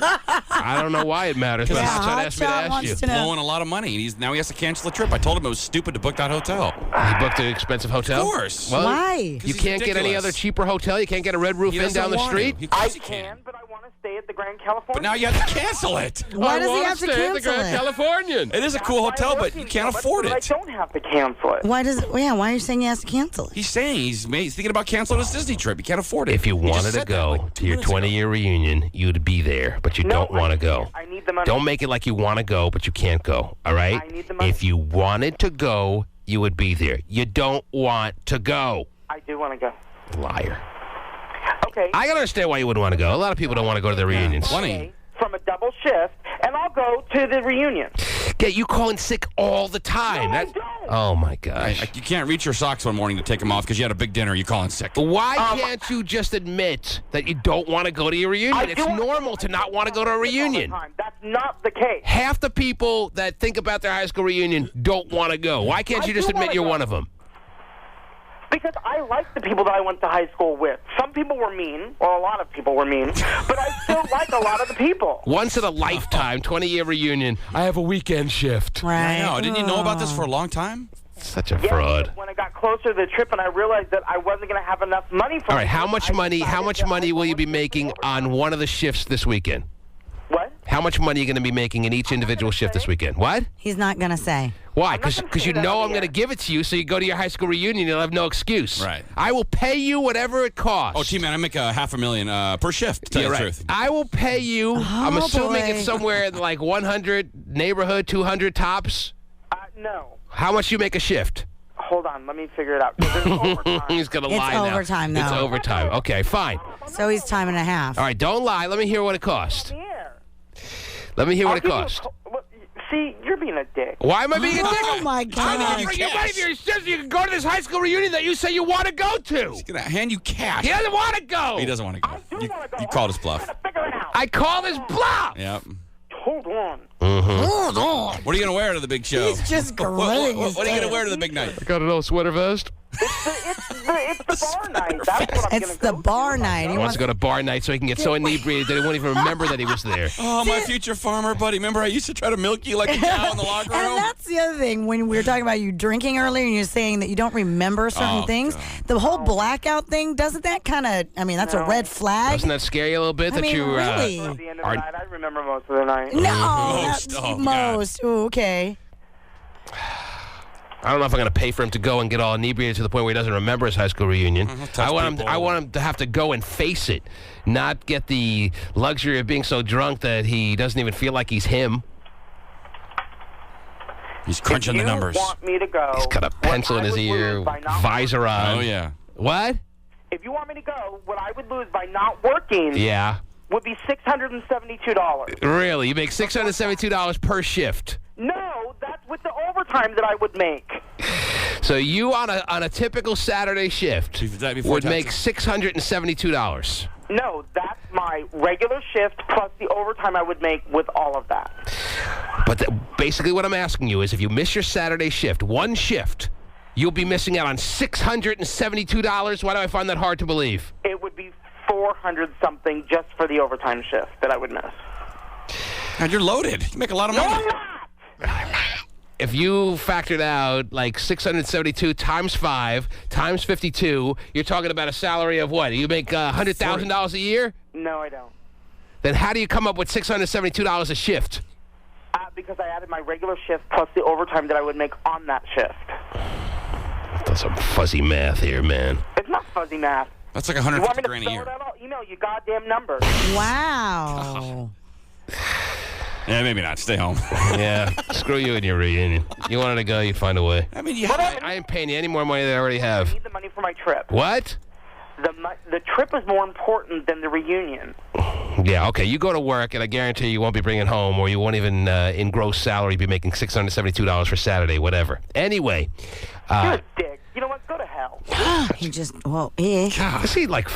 I don't know why it matters, but Hotshot asked me to ask you. Blowing a lot of money. Now he has to cancel the trip. I told him it was stupid to book that hotel. He booked an expensive hotel? Of course. Well, Why? You can't get any other cheaper hotel? You can't get a Red Roof Inn down the street? I can, but I want to stay at the Grand Californian. But now you have to cancel it. Why does he have to stay at the cancel Grand it? Californian. It is a cool hotel, but you can't afford I it. don't have to cancel it. Why are you saying he has to cancel it? He's saying he's thinking about canceling his Disney trip. He can't afford it. If you He just wanted to said that, go like, 2 to your minutes ago. 20-year reunion, you'd be there, but you don't want to go. I need the money. Don't make it like you want to go, but you can't go, all right? I need the money. If you wanted to go, you would be there. You don't want to go. I do want to go. Liar. Okay. I can understand why you wouldn't want to go. A lot of people don't want to go to their reunions. Funny. From a double shift, and I'll go to the reunion. Get you calling sick all the time. I don't. Oh, my gosh. You can't reach your socks one morning to take them off because you had a big dinner. You're calling sick. Why can't you just admit that you don't want to go to your reunion? It's normal to not want to go to a reunion. That's not the case. Half the people that think about their high school reunion don't want to go. Why can't you just admit you're one of them? Because I like the people that I went to high school with. Some people were mean, or a lot of people were mean, but I still like a lot of the people. Once in a lifetime, 20-year reunion, I have a weekend shift. Right. I know. Didn't you know about this for a long time? Such a fraud. When I got closer to the trip and I realized that I wasn't going to have enough money for All right, how much money will you be making on one of the shifts this weekend? What? How much money are you going to be making in each individual shift this weekend? What? He's not going to say. Why? Because you know I'm going to give it to you, so you go to your high school reunion, you'll have no excuse. Right. I will pay you whatever it costs. Oh, T-Man, I make $500,000 per shift, to tell you the truth. I will pay you. I'm assuming it's somewhere in like 100 neighborhood, 200 tops. No. How much you make a shift? Hold on, let me figure it out. 'Cause there's overtime. He's going to lie now. It's overtime, though. It's overtime. Okay, fine. So he's time and a half. All right, don't lie. Let me hear what it costs. Let me hear what it costs. See, you're being a dick. Why am I being a dick? Oh, my God. You can go to this high school reunion that you say you want to go to. He's going to hand you cash. He doesn't want to go. He doesn't want to go. You called his bluff. I call this bluff. Yep. Hold on. Hold on. What are you going to wear to the big show? He's just grilling his What are you going to wear to the big night? I got an old sweater vest. It's the bar night. That's what I'm It's the bar night. He wants to go to bar night so he can get so inebriated that he won't even remember that he was there. Oh, my future farmer buddy. Remember I used to try to milk you like a cow in the locker room? And that's the other thing. When we were talking about you drinking earlier and you're saying that you don't remember certain things, the whole blackout thing, doesn't that kind of, I mean, that's a red flag. Doesn't that scare you a little bit? I mean, really? At the end of the night, I remember most of the night. No, Most. that's Oh, most. Ooh, okay. I don't know if I'm going to pay for him to go and get all inebriated to the point where he doesn't remember his high school reunion. I want him to have to go and face it, not get the luxury of being so drunk that he doesn't even feel like he's him. He's crunching the numbers. If you want me to go, He's got a pencil in his ear, visor on. Oh, yeah. What? If you want me to go, what I would lose by not working would be $672. Really? You make $672 per shift? No, that's with the overtime that I would make. So you on a typical Saturday shift would make $672. No, that's my regular shift plus the overtime I would make with all of that. But basically what I'm asking you is if you miss your Saturday shift, one shift, you'll be missing out on $672. Why do I find that hard to believe? It would be $400-something just for the overtime shift that I would miss. God, you're loaded. You make a lot of money. No, I'm not. If you factored out like 672 times 5 times 52, you're talking about a salary of what? You make $100,000 a year? No, I don't. Then how do you come up with $672 a shift? Because I added my regular shift plus the overtime that I would make on that shift. That's some fuzzy math here, man. It's not fuzzy math. That's like $150 grand a year. Email you goddamn numbers. Wow. Yeah, maybe not. Stay home. Yeah, screw you and your reunion. You wanted to go, you find a way. I mean, I ain't paying you any more money than I already have. I need the money for my trip. What? The trip is more important than the reunion. Yeah, okay. You go to work, and I guarantee you won't be bringing home, or you won't even, in gross salary, be making $672 for Saturday, whatever. Anyway. You're a dick. You know what? Go to hell. He just, well, yeah. Does he, like,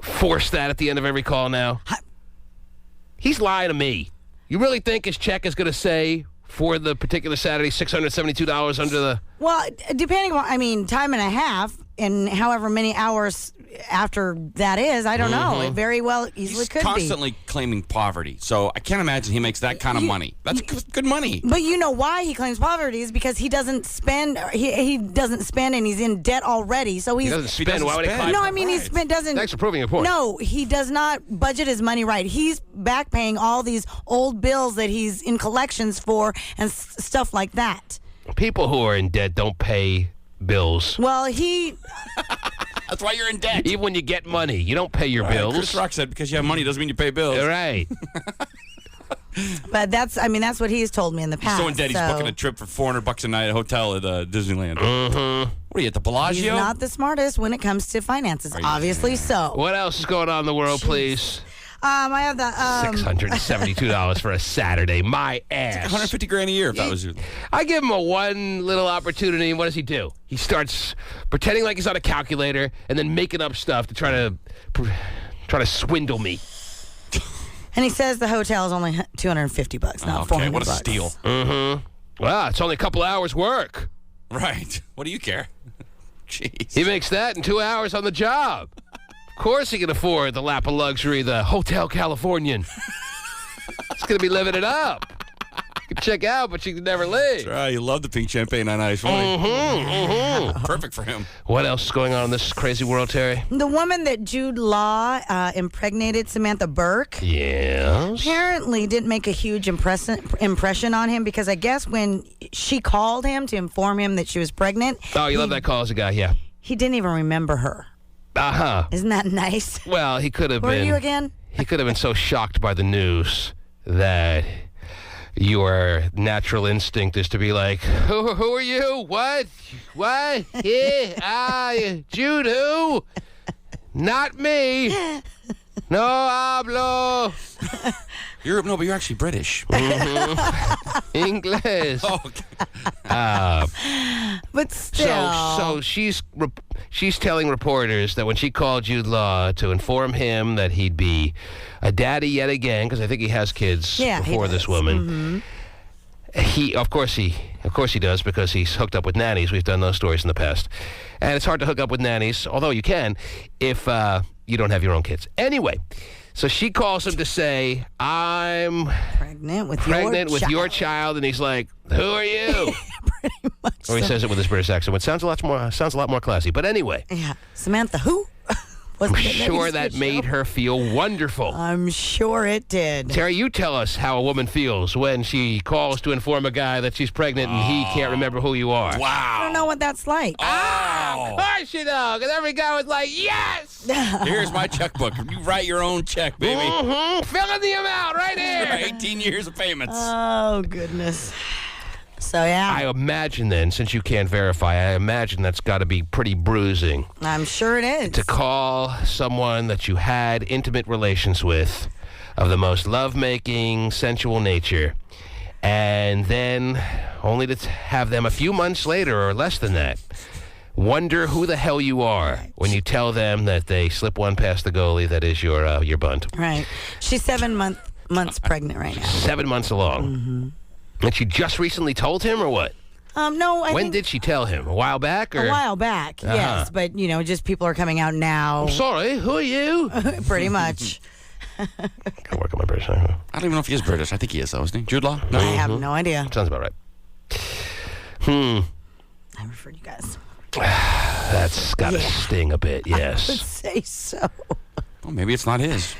force that at the end of every call now? He's lying to me. You really think his check is going to say, for the particular Saturday, $672 under the... Well, depending on, I mean, time and a half, and however many hours after that is, I don't know. It very well easily could be. He's constantly claiming poverty, so I can't imagine he makes that kind of money. That's good money. But you know why he claims poverty is because he doesn't spend. He doesn't spend, and he's in debt already. So he doesn't spend. Why would he claim? No, I mean he doesn't. Thanks for proving your point. No, he does not budget his money right. He's back paying all these old bills that he's in collections for and stuff like that. People who are in debt don't pay bills. Well, he... That's why you're in debt. Even when you get money, you don't pay your bills. Chris Rock said because you have money doesn't mean you pay bills. Right. But that's what he's told me in the past. He's so in debt, he's booking a trip for $400 a night, a hotel at Disneyland. Mm-hmm. What are you, at the Bellagio? He's not the smartest when it comes to finances, obviously so. What else is going on in the world, please? I have the $672 for a Saturday. My ass. It's like $150 grand a year if that was you. I give him a one little opportunity, and what does he do? He starts pretending like he's on a calculator and then making up stuff to try to swindle me. And he says the hotel is only $250, not $400. What a steal. Mm-hmm. Well, it's only a couple hours work. Right. What do you care? Jeez. He makes that in 2 hours on the job. Of course he can afford the lap of luxury, the Hotel Californian. He's going to be living it up. You can check out, but you can never leave. That's right. You love the pink champagne on ice, won't you? Perfect for him. What else is going on in this crazy world, Terry? The woman that Jude Law impregnated, Samantha Burke, yes, apparently didn't make a huge impression on him because I guess when she called him to inform him that she was pregnant... Oh, you love that call as a guy, yeah. He didn't even remember her. Uh-huh. Isn't that nice? Well, he could have been... Who are you again? He could have been so shocked by the news that your natural instinct is to be like, who are you? What? Yeah, Jude, who? Not me. No hablo. But you're actually British. Mm-hmm. English. Oh, okay. But still. So she's telling reporters that when she called Jude Law to inform him that he'd be a daddy yet again, because I think he has kids before this woman, Of course he does, because he's hooked up with nannies. We've done those stories in the past. And it's hard to hook up with nannies, although you can, if you don't have your own kids. Anyway, so she calls him to say, I'm pregnant with your child. And he's like, who are you? Pretty much. Or he says it with his British accent, which sounds a lot more classy. But anyway. Yeah. Samantha, who? I'm sure that made her feel wonderful. I'm sure it did. Terry, you tell us how a woman feels when she calls to inform a guy that she's pregnant and he can't remember who you are. Wow. I don't know what that's like. Of course you know, because every guy was like, yes! Here's my checkbook. You write your own check, baby. Mm-hmm. Fill in the amount right here. 18 years of payments. Oh, goodness. So, yeah. I imagine then, since you can't verify, I imagine that's got to be pretty bruising. I'm sure it is. To call someone that you had intimate relations with of the most lovemaking, sensual nature, and then only to have them a few months later or less than that wonder who the hell you are when you tell them that they slip one past the goalie that is your bunt. Right. She's 7 months pregnant right now. 7 months along. Mm-hmm. And she just recently told him, or what? No, When did she tell him? A while back? Or? A while back, yes. But, just people are coming out now. I'm sorry, who are you? Pretty much. Gotta work on my British accent. I don't even know if he is British. I think he is, though, isn't he? Jude Law? No. I have no idea. Sounds about right. I referred you guys. That's got to sting a bit, yes. I would say so. Well, maybe it's not his.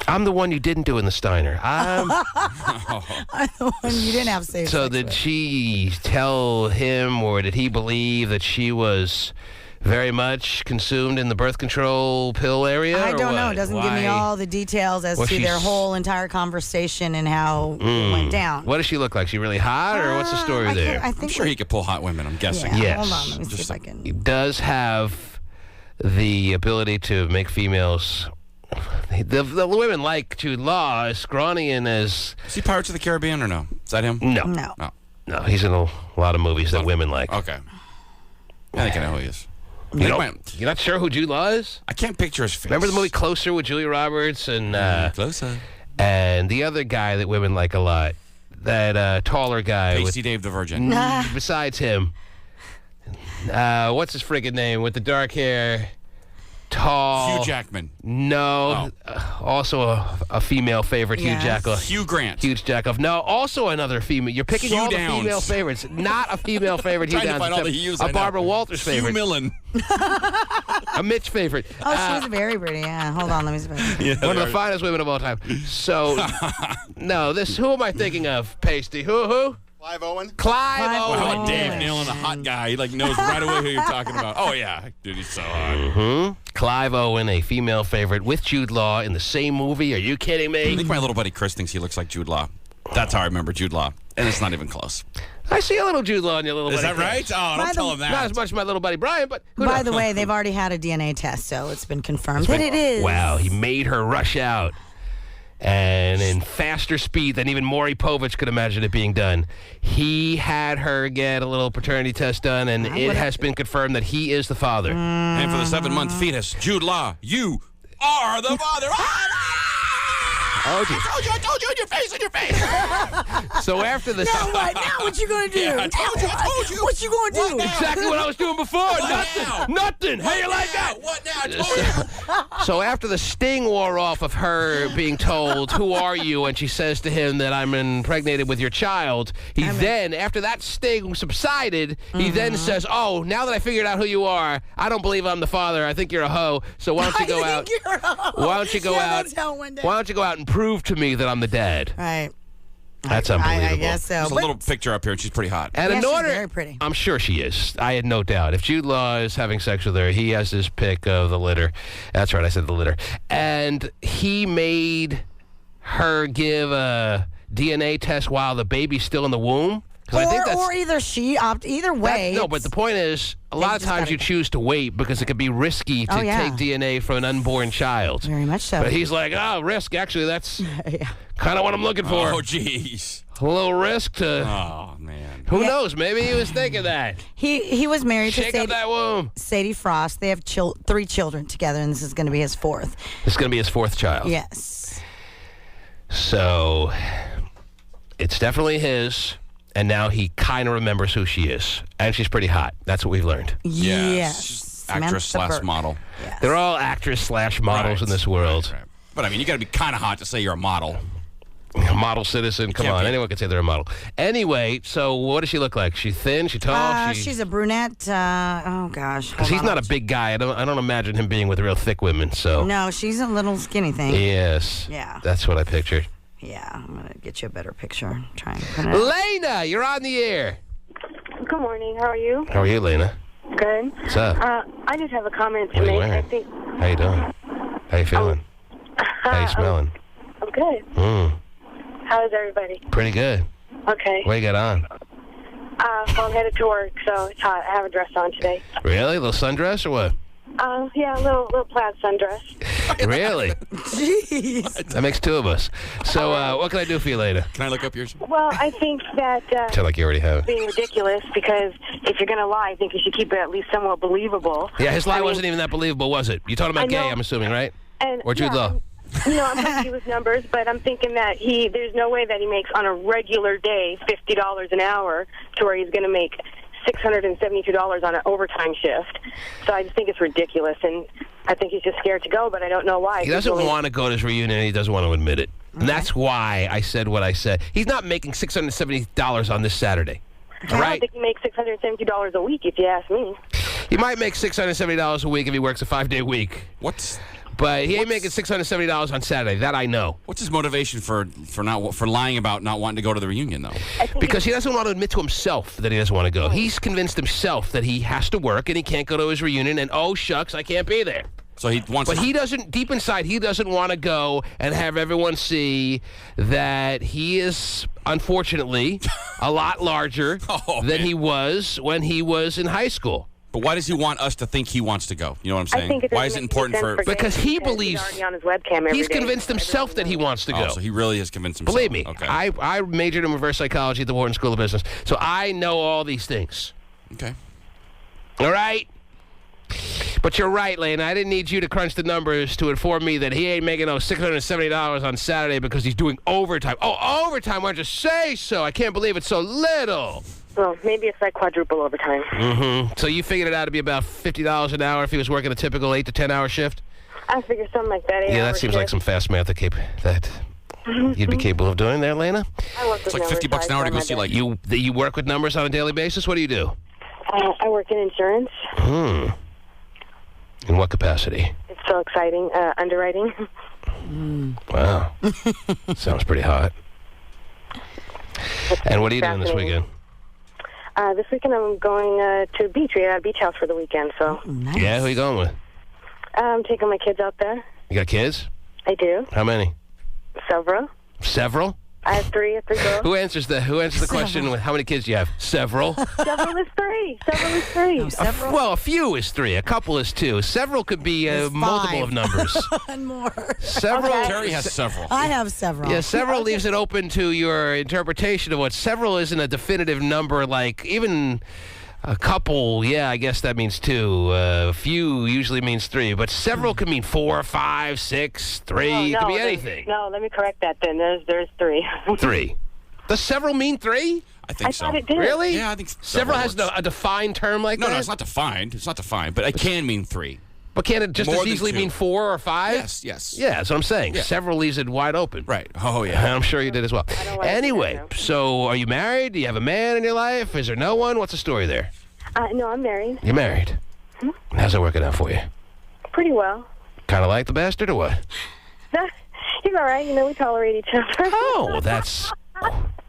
I'm the one you didn't do in the Steiner. I'm the one you didn't have safe So sex did with. she tell him, or did he believe that she was very much consumed in the birth control pill area? I or don't know. what? It doesn't give me all the details as to their whole entire conversation and how it went down. What does she look like? She really hot, or what's the story there? I'm sure he could pull hot women, I'm guessing. Yeah, Yes. hold on. Let me see if I can. He does have the ability to make females... The women like Jude Law, as scrawny and as... Is he Pirates of the Caribbean or no? Is that him? No. No, he's in a lot of movies that women like. Okay. I think I know who he is. You're not sure who Jude Law is? I can't picture his face. Remember the movie Closer with Julia Roberts and... Closer. And the other guy that women like a lot, that taller guy. Pasty Dave the Virgin. Besides him. What's his friggin' name with the dark hair? Tall. Hugh Jackman. No. Also a female favorite, Yes. Hugh Jackoff. Hugh Grant. Hugh Jackoff. No, also another female. You're picking Hugh all Downs. the female favorites. Not a female favorite, Hugh Trying to Downs. find all the except Hughes I a know. Barbara Walters Hugh favorite. Millen. A Mitch favorite. Oh, she's very pretty. Yeah, hold on. Let me see. One of the finest women of all time. So, no, who am I thinking of, Pasty? Who? Clive Owen. Clive Owen. How about Dave nailing a hot guy? He knows right away who you're talking about. Oh, yeah. Dude, he's so hot. Clive Owen, a female favorite, with Jude Law in the same movie. Are you kidding I me? think my little buddy Chris thinks he looks like Jude Law. That's how I remember Jude Law. And it's not even close. I see a little Jude Law in your little Is buddy. that right? Oh, don't tell him that. Not as much as my little buddy Brian, but who By knows? the way, they've already had a DNA test, so it's been confirmed that it is. Wow, he made her rush out. And in faster speed than even Maury Povich could imagine it being done. He had her get a little paternity test done, and it has been confirmed that he is the father. And for the 7-month fetus, Jude Law, you are the father. Oh, dear. I told you, in your face. So after the... Now what? Now what you gonna do? Yeah, I told you. What you gonna do? Exactly what I was doing before. Nothing. How you like that? What now? I told you. So after the sting wore off of her being told, who are you? And she says to him that I'm impregnated with your child. He then, after that sting subsided, he then says, oh, now that I figured out who you are, I don't believe I'm the father. I think you're a hoe. So why don't you go out? Why don't you go out? That's how it went down. Why don't you go out and prove to me that I'm the dad? Right. That's unbelievable. I guess so. There's a little picture up here, and she's pretty hot. And Yeah, in she's order, very pretty. I'm sure she is. I had no doubt. If Jude Law is having sex with her, he has his pick of the litter. That's right, I said the litter. And he made her give a DNA test while the baby's still in the womb. 'Cause I think that's, Or either she either way. no, but the point is, a lot of just times gotta- you choose to wait because it could be risky to Oh, yeah. take DNA from an unborn child. Very much so. But he's like, oh, risk. Actually, that's kind of what I'm looking for. Oh, jeez. A little risk to... Oh, man. Who knows? Maybe he was thinking that. He was married Shake to up that womb. Sadie Frost. They have 3 children together, and this is going to be his 4th. This is going to be his 4th child. Yes. So, it's definitely his. and now he kind of remembers who she is. And she's pretty hot. That's what we've learned. Yes. Actress/model. Yes. They're all actress/models in this world. Right. But, I mean, you got to be kind of hot to say you're a model. Model citizen, come on. Anyone can say they're a model. Anyway, so what does she look like? She thin? She tall? She's a brunette. Oh gosh. Because he's not a big guy. I don't imagine him being with real thick women. So no, she's a little skinny thing. Yes. Yeah. That's what I pictured. Yeah, I'm gonna get you a better picture. Try and put it. Lena, you're on the air. Good morning. How are you? How are you, Lena? Good. What's up? I just have a comment to What are you make. wearing? I think. How you doing? How you feeling? How you smelling? I'm good. How is everybody? Pretty good. Okay. What you got on? Well, I'm headed to work, so it's hot. I have a dress on today. Really? A little sundress or what? Yeah, a little plaid sundress. Really? Jeez. That makes two of us. So, what can I do for you later? Can I look up yours? Well, I think that Sound like you already have it. being ridiculous because if you're gonna lie, I think you should keep it at least somewhat believable. Yeah, his lie wasn't even that believable, was it? You talking about I know. gay, I'm assuming, right? And Or Jude Law? I'm happy with numbers, but I'm thinking that there's no way that he makes on a regular day $50 an hour to where he's going to make $672 on an overtime shift. So I just think it's ridiculous, and I think he's just scared to go, but I don't know why. He doesn't want to go to his reunion, and he doesn't want to admit it. And that's why I said what I said. He's not making $670 on this Saturday. All I right? don't think he makes $670 a week, if you ask me. He might make $670 a week if he works a 5-day week. But he ain't making $670 on Saturday. That I know. What's his motivation for lying about not wanting to go to the reunion, though? Because he doesn't want to admit to himself that he doesn't want to go. He's convinced himself that he has to work and he can't go to his reunion, and oh, shucks, I can't be there. So he wants But he doesn't, deep inside, he doesn't want to go and have everyone see that he is, unfortunately, a lot larger than he was when he was in high school. But why does he want us to think he wants to go? You know what I'm saying? I think Why is it important for... Because he believes... He's already on his webcam every He's day. convinced himself that he wants to go. Oh, so he really has convinced himself. Believe me, Okay. I majored in reverse psychology at the Wharton School of Business, so I know all these things. Okay. All right? But you're right, Lane. I didn't need you to crunch the numbers to inform me that he ain't making no $670 on Saturday because he's doing overtime. Oh, overtime? Why'd you say so? I can't believe it's so little. Well, maybe it's like quadruple overtime. Mm-hmm. So you figured it out to be about $50 an hour if he was working a typical 8 to 10 hour shift? I figure something like that. Yeah, that seems like some fast math that you'd be capable of doing there, Lena. I work with It's like $50 an hour to go see, like... You work with numbers on a daily basis? What do you do? I work in insurance. In what capacity? It's so exciting. Underwriting. Wow. Sounds pretty hot. And what are you doing this weekend? This weekend I'm going to a beach. We had a beach house for the weekend, so. Nice. Yeah, who are you going with? I'm taking my kids out there. You got kids? I do. How many? Several. Several? I have three girls. Who answers the question with how many kids do you have? Several? Several is three. Several is three. Well, a few is 3. A couple is 2. Several could be multiple of numbers. One more. Several. Okay. Terry has several. I have several. Yeah, several leaves it open to your interpretation of what several isn't a definitive number. Like even a couple, yeah, I guess that means 2. A few usually means 3, but several can mean 4, 5, 6, 3. It could be anything. No, let me correct that then. There's 3. 3. Does several mean 3? I think so. thought it did. Really? Yeah, I think several has a defined term like that? No, it's not defined. It's not defined, but it can mean 3. But can it just More as than easily 2. mean 4 or 5? Yes. Yeah, that's what I'm saying. Yeah. Several leaves it wide open. Right. Oh, yeah. I'm sure you did as well. Anyway, so are you married? Do you have a man in your life? Is there no one? What's the story there? No, I'm married. You're married. How's it working out for you? Pretty well. Kind of like the bastard or what? He's all right. We tolerate each other. Oh, that's...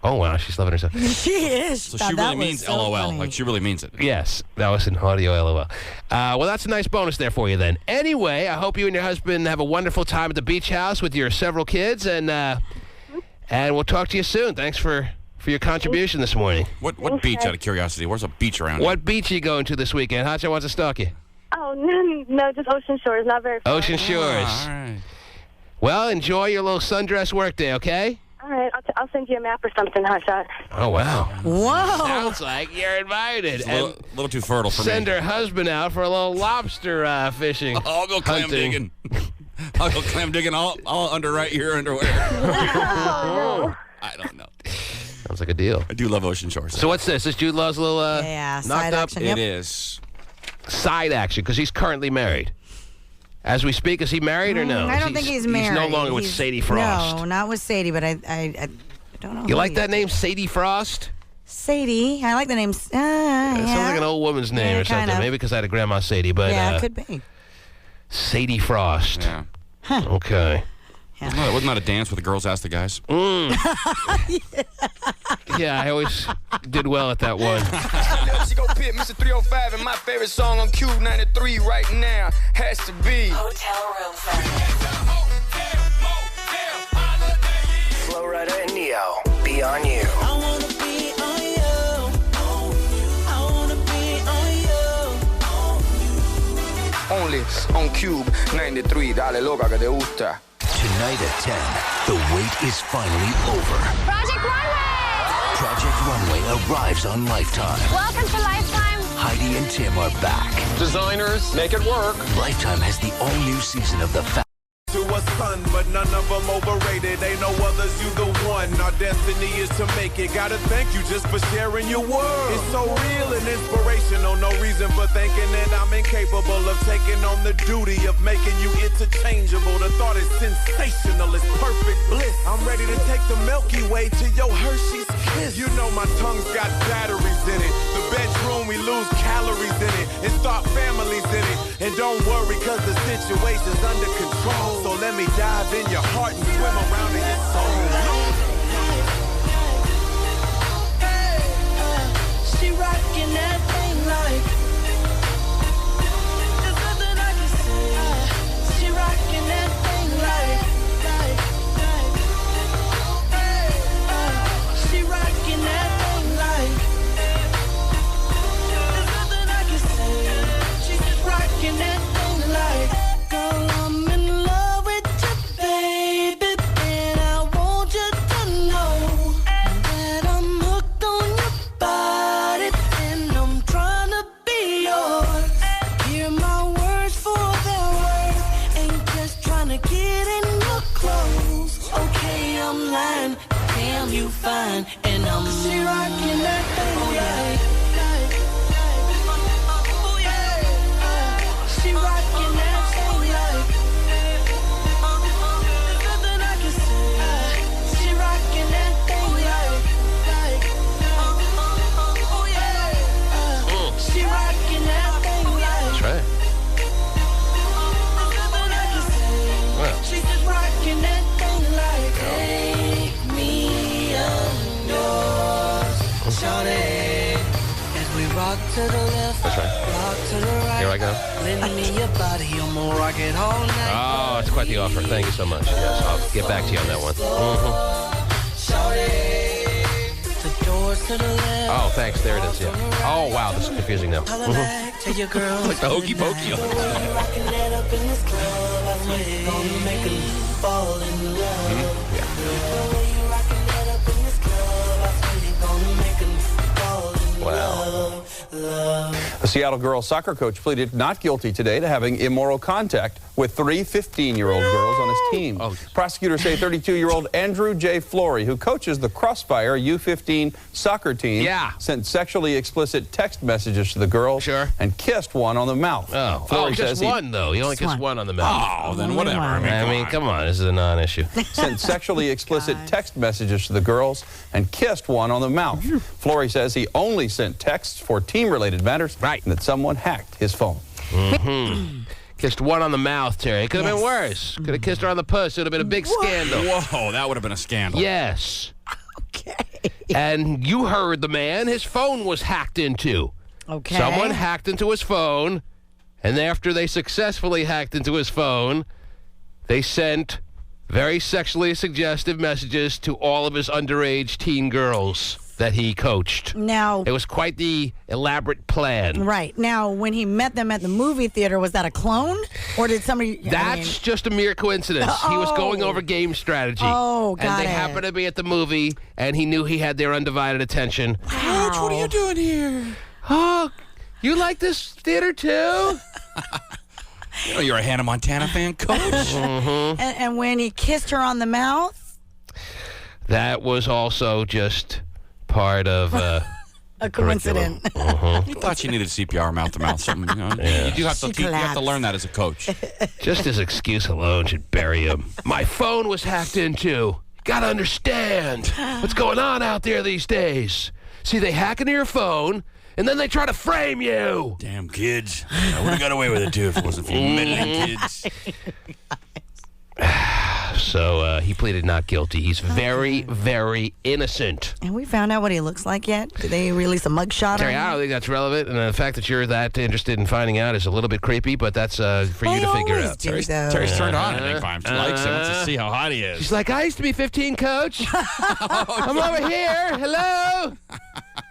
Oh, wow, she's loving herself. She is. So she really means LOL. Funny. Like, she really means it. Yes, that was an audio LOL. Well, that's a nice bonus there for you then. Anyway, I hope you and your husband have a wonderful time at the beach house with your several kids, and we'll talk to you soon. Thanks for your contribution this morning. What beach, out of curiosity? Where's a beach around here? What beach are you going to this weekend? Hotshot wants to stalk you. Oh, no, just Ocean Shores. Not very far. Ocean Shores. All right. Well, enjoy your little sundress workday, okay? All right, I'll send you a map or something, Hotshot. Oh, wow. Whoa. Sounds like you're invited. It's a little too fertile for me. Send her husband out for a little lobster fishing. I'll go clam digging. I'll go clam digging. I'll underwrite your underwear. Oh, no. I don't know. Sounds like a deal. I do love Ocean Shores. So what's this? Is Jude Law's little knocked side up? action. It is. Side action, because he's currently married. As we speak, is he married or no? I don't think he's married. He's no longer with Sadie Frost. No, not with Sadie, but I don't know. You like that name, Sadie Frost? Sadie. I like the name. It sounds like an old woman's name or something. kind of. Maybe because I had a grandma Sadie, but Yeah, it could be. Sadie Frost. Yeah. Okay. Wasn't that a dance where the girls asked the guys? Yeah, I always did well at that one. She go pit Mr. 305, and my favorite song on KUBE 93 right now has to be Hotel Room Flow Rider and Neo, be on you. I wanna be on you. I wanna be on you. only on KUBE 93. Dale loca que te gusta. Tonight at 10, the wait is finally over. Project Runway! Project Runway arrives on Lifetime. Welcome to Lifetime. Heidi and Tim are back. Designers, make it work. Lifetime has the all-new season of the To a son, but none of them overrated. Ain't no others, you the one. Our destiny is to make it. Gotta thank you just for sharing your world. It's so real and inspirational. No reason for thinking that I'm incapable of taking on the duty of making you interchangeable. The thought is sensational. It's perfect bliss. I'm ready to take the Milky Way to your Hershey's Kiss. You know my tongue's got batteries in it. The bedroom, we lose calories in it. And start families in it. And don't worry, cause the situation's under control. So let me dive in your heart and swim around in your soul. She rockin' that thing like there's nothing I can say. She rockin' that thing like she rockin' that thing like there's nothing I can say. She's just rockin' that thing like girl, I'm in love with you, baby, and I want you to know that I'm hooked on your body, and I'm trying to be yours. Hear my words for their worth, ain't just trying to get in your clothes. Okay, I'm lying, damn you fine, and I'm she rocking that thing, right? She rocking that thing like there's nothing I can say. She rocking that thing like she rocking that thing like That's right. there's nothing I can say. Well. She's just rocking that thing like take me outdoors, shawty, as we rock to the left, That's right. rock to the right. Here I go. Lend me your body, I'm gonna rock it all night. Oh, it's quite the offer. Thank you so much. Yes, I'll get back to you on that one. The doors to the left. Oh, thanks. There it is. Yeah. Oh, wow. This is confusing now. Holler back to your girl. Like the Hokey Pokey. Rocking that up in this club. I swear you're gonna make 'em fall in love. The way you rocking that up in this club, I swear you're gonna make 'em fall in love. A Seattle girls soccer coach pleaded not guilty today to having immoral contact with 3 15-year-old girls on his team. Prosecutors say 32-year-old Andrew J. Flory, who coaches the Crossfire U15 soccer team, sent sexually explicit text messages to the girls and kissed one on the mouth. Flory just one, though. You only kissed one on the mouth. Oh, then whatever. I mean, come on. This is a non-issue. Sent sexually explicit text messages to the girls and kissed one on the mouth. Flory says he only sent texts for team-related matters and that someone hacked his phone. Kissed one on the mouth, Terry. It could have been worse. Could have kissed her on the puss. It would have been a big scandal. Whoa, that would have been a scandal. Yes. Okay. And you heard the man. His phone was hacked into. Okay. Someone hacked into his phone, and after they successfully hacked into his phone, they sent very sexually suggestive messages to all of his underage teen girls that he coached. Now, it was quite the elaborate plan. Right. Now, when he met them at the movie theater, was that a clone? Or did somebody... That's just a mere coincidence. He was going over game strategy. Oh, got And they it. happened to be at the movie, and he knew he had their undivided attention. Coach, what are you doing here? Oh, you like this theater too? You know you're a Hannah Montana fan, Coach. And when he kissed her on the mouth? That was also just part of A coincidence. You thought she needed CPR mouth to mouth. Something, you know? Yeah. You do have to. You have to learn that as a coach. Just his excuse alone should bury him. My phone was hacked into. Gotta understand what's going on out there these days. See, they hack into your phone, and then they try to frame you. Damn kids. I would have got away with it, too, if it wasn't for you meddling kids. So he pleaded not guilty. He's very, very innocent. And we found out what he looks like yet? Did they release a mugshot Terry, on I him? don't think that's relevant, and the fact that you're that interested in finding out is a little bit creepy, but that's for you to figure out. Terry's turned on, I think, by him. She likes him. Wants to see how hot he is. She's like, I used to be 15, coach. I'm over here. Hello.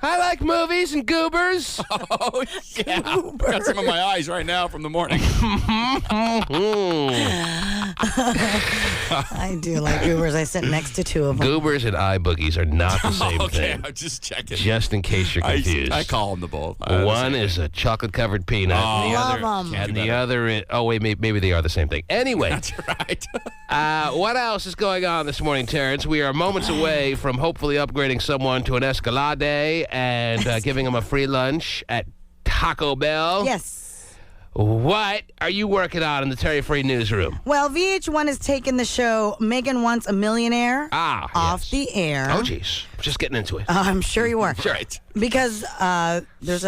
I like movies and goobers. Oh, yeah. Got some in my eyes right now from the morning. I do like goobers. I sit next to two of them. Goobers and eye boogies are not the same Okay, thing. I'm just checking. Just in case you're confused. I call them the both. One is a chocolate-covered peanut, and the love other, 'em. and the other is, oh wait, maybe they are the same thing. Anyway, That's right. what else is going on this morning, Terrence? We are moments away from hopefully upgrading someone to an Escalade and giving them a free lunch at Taco Bell. Yes. What are you working on in the Terry Free newsroom? Well, VH1 has taken the show Megan Wants a Millionaire off the air. Oh, jeez. Just getting into it. I'm sure you were. Right. Because there's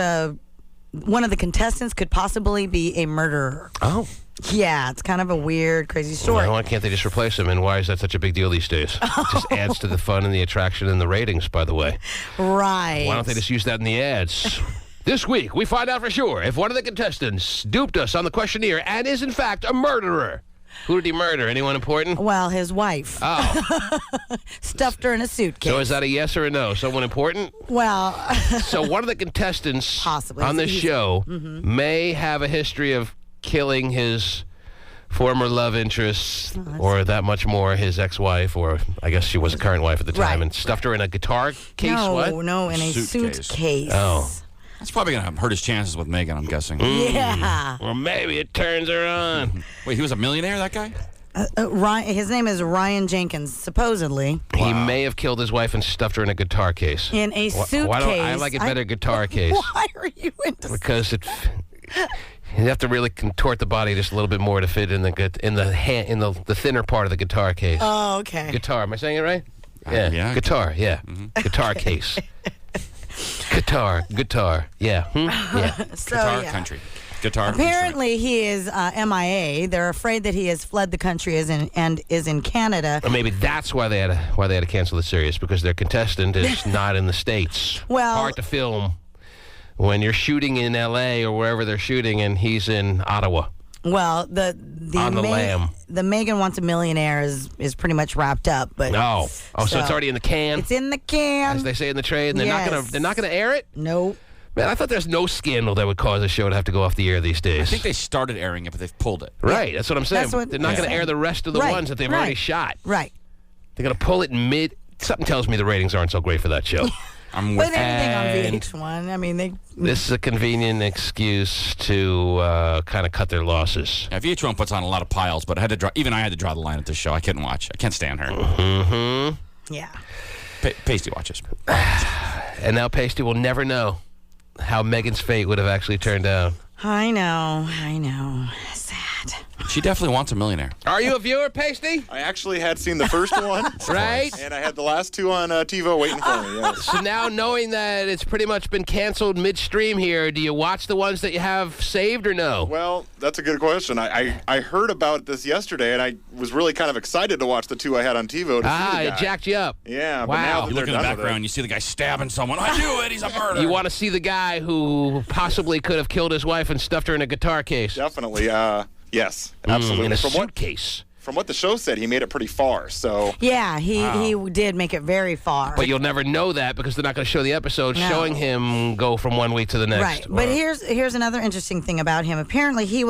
one of the contestants could possibly be a murderer. Oh. Yeah, it's kind of a weird, crazy story. Well, why can't they just replace him? And why is that such a big deal these days? It just adds to the fun and the attraction and the ratings, by the way. Right. Why don't they just use that in the ads? This week, we find out for sure if one of the contestants duped us on the questionnaire and is, in fact, a murderer. Who did he murder? Anyone important? Well, his wife. Oh. Stuffed her in a suitcase. So is that a yes or a no? Someone important? Well. So one of the contestants Possibly. on this show Mm-hmm. may have a history of killing his former love interest, or that much more, his ex-wife, or I guess she was a current wife at the time, Right. and stuffed her in a guitar case. No, in a suitcase. Oh. That's probably going to hurt his chances with Megan, I'm guessing. Yeah. Well, maybe it turns her on. Wait, he was a millionaire, that guy? Ryan, his name is Ryan Jenkins, supposedly. He may have killed his wife and stuffed her in a guitar case. In a suitcase. Why don't I like it better guitar case? Why are you into Because you have to really contort the body just a little bit more to fit in the thinner part of the guitar case. Oh, okay. Guitar, am I saying it right? Yeah. Guitar, yeah. Guitar case. Guitar, yeah. Yeah. So, Guitar yeah. country. Guitar. Apparently, he is MIA. They're afraid that he has fled the country and is in Canada. Or maybe that's why they had to cancel the series, because their contestant is not in the States. Well- hard to film when you're shooting in L.A. or wherever they're shooting, and he's in Ottawa. Well, the On the lam. The Megan Wants a Millionaire is pretty much wrapped up, but No. So it's already in the can. It's in the can. As they say in the trade, and they're not gonna air it? Nope. Man, I thought there's no scandal that would cause a show to have to go off the air these days. I think they started airing it, but they've pulled it. Right, that's what I'm saying. That's what They're not they're going to saying. air the rest of the Right, ones that they've right. already shot. Right. They're going to pull it in mid. Something tells me the ratings aren't so great for that show. I'm With with anything on VH1, I mean, they. This is a convenient excuse to kind of cut their losses. Yeah, VH1 puts on a lot of piles, but I had to even I had to draw the line at this show. I couldn't watch. I can't stand her. Mm-hmm. Yeah. Pasty watches. And now Pasty will never know how Megan's fate would have actually turned out. I know. Sad. She definitely wants a millionaire. Are you a viewer, Pasty? I actually had seen the first one. Right. And I had the last two on TiVo waiting for me. Yes. So now, knowing that it's pretty much been canceled midstream here, do you watch the ones that you have saved or no? Well, that's a good question. I heard about this yesterday, and I was really kind of excited to watch the two I had on TiVo to see the It guy. jacked you up. Yeah, but Wow. now that You they're look in the done with background, you see the guy stabbing someone. I knew it. He's a murderer. You want to see the guy who possibly could have killed his wife and stuffed her in a guitar case? Definitely. Yes, absolutely. In a From suitcase. From what the show said, he made it pretty far. So Yeah, he did make it very far. But you'll never know that because they're not going to show the episode No. showing him go from one week to the next. Right, but here's another interesting thing about him. Apparently, he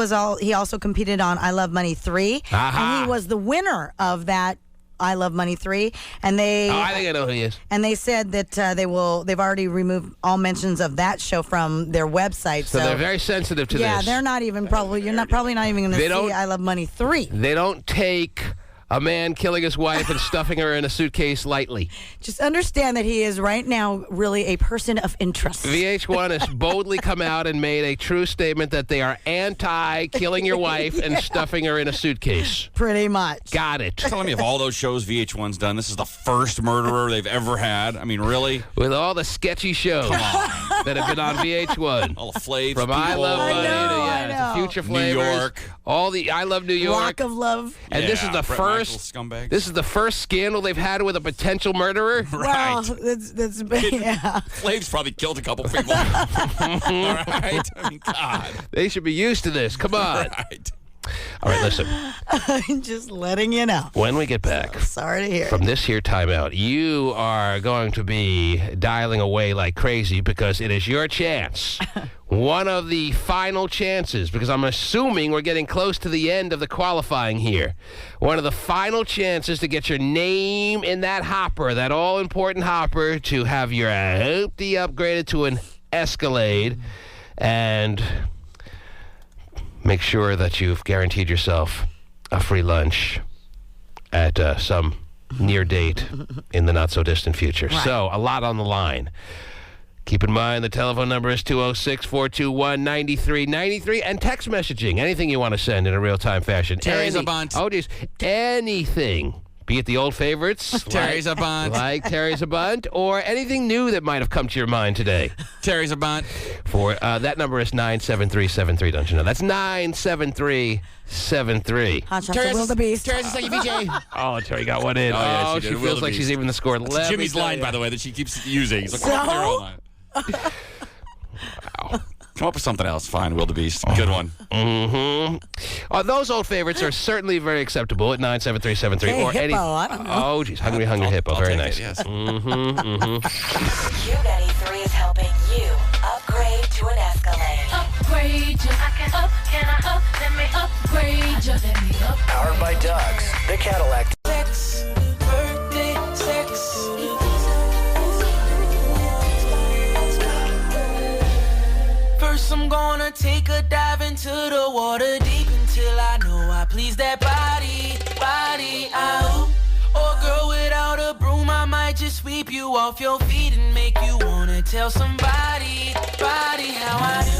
also competed on I Love Money 3, and he was the winner of that I Love Money 3. And they, I think I know who he is. And they said that they've already removed all mentions of that show from their website. So they're very sensitive to yeah, this. they're not even probably not even going to They see don't- I Love Money 3. They don't take a man killing his wife and stuffing her in a suitcase lightly. Just understand that he is right now really a person of interest. VH1 has boldly come out and made a true statement that they are anti-killing your wife and stuffing her in a suitcase. Pretty much. Got it. You're telling me of all those shows VH1's done, this is the first murderer they've ever had? I mean, really? With all the sketchy shows that have been on VH1. All the Flaves From people. I Love Money to Future Flavors. New York. All the I Love New York. Rock of Love. And this is the Bret first Michaels scumbag. This is the first scandal they've had with a potential murderer. Well, that's yeah. Flaves probably killed a couple people. All right? I mean, God. They should be used to this. Come on. Right. All right, listen. I'm just letting you know. When we get back Sorry to hear. from this here timeout, you are going to be dialing away like crazy because it is your chance. One of the final chances, because I'm assuming we're getting close to the end of the qualifying here. One of the final chances to get your name in that hopper, that all-important hopper, to have your hoopty upgraded to an Escalade, and make sure that you've guaranteed yourself a free lunch at some near date in the not-so-distant future. Right. So, a lot on the line. Keep in mind, the telephone number is 206-421-9393, and text messaging, anything you want to send in a real-time fashion. Terry's a bunt. Oh, geez. Anything. Be it the old favorites. Terry's a bunt. Like Terry's a bunt, or anything new that might have come to your mind today. Terry's a bunt. For that number is 97373, don't you know? That's 97373. Hot shots of Will the Beast. Terry's a second VJ. Oh, Terry got one in. Oh, yeah, she did. She feels like she's even the score. That's Jimmy's line, by the way, that she keeps using. It's like, So? line. Wow. Come up with something else. Fine, Will the Beast. Good one. Mm-hmm. Those old favorites are certainly very acceptable at 97373. Hey, or hippo, any. I don't know. Oh, geez. Hungry Hippo. I'll Very take nice. it, yes. Q93 is helping you upgrade to an Escalade. Upgrade you. I can up, can I up? Let me upgrade you. Let me up. Powered by Doug's, the Cadillac. Sex, birthday, sex. First I'm gonna take a dive into the water deep until I know I please that body, out. Or girl without a broom, I might just sweep you off your feet and make you wanna tell somebody, how I do.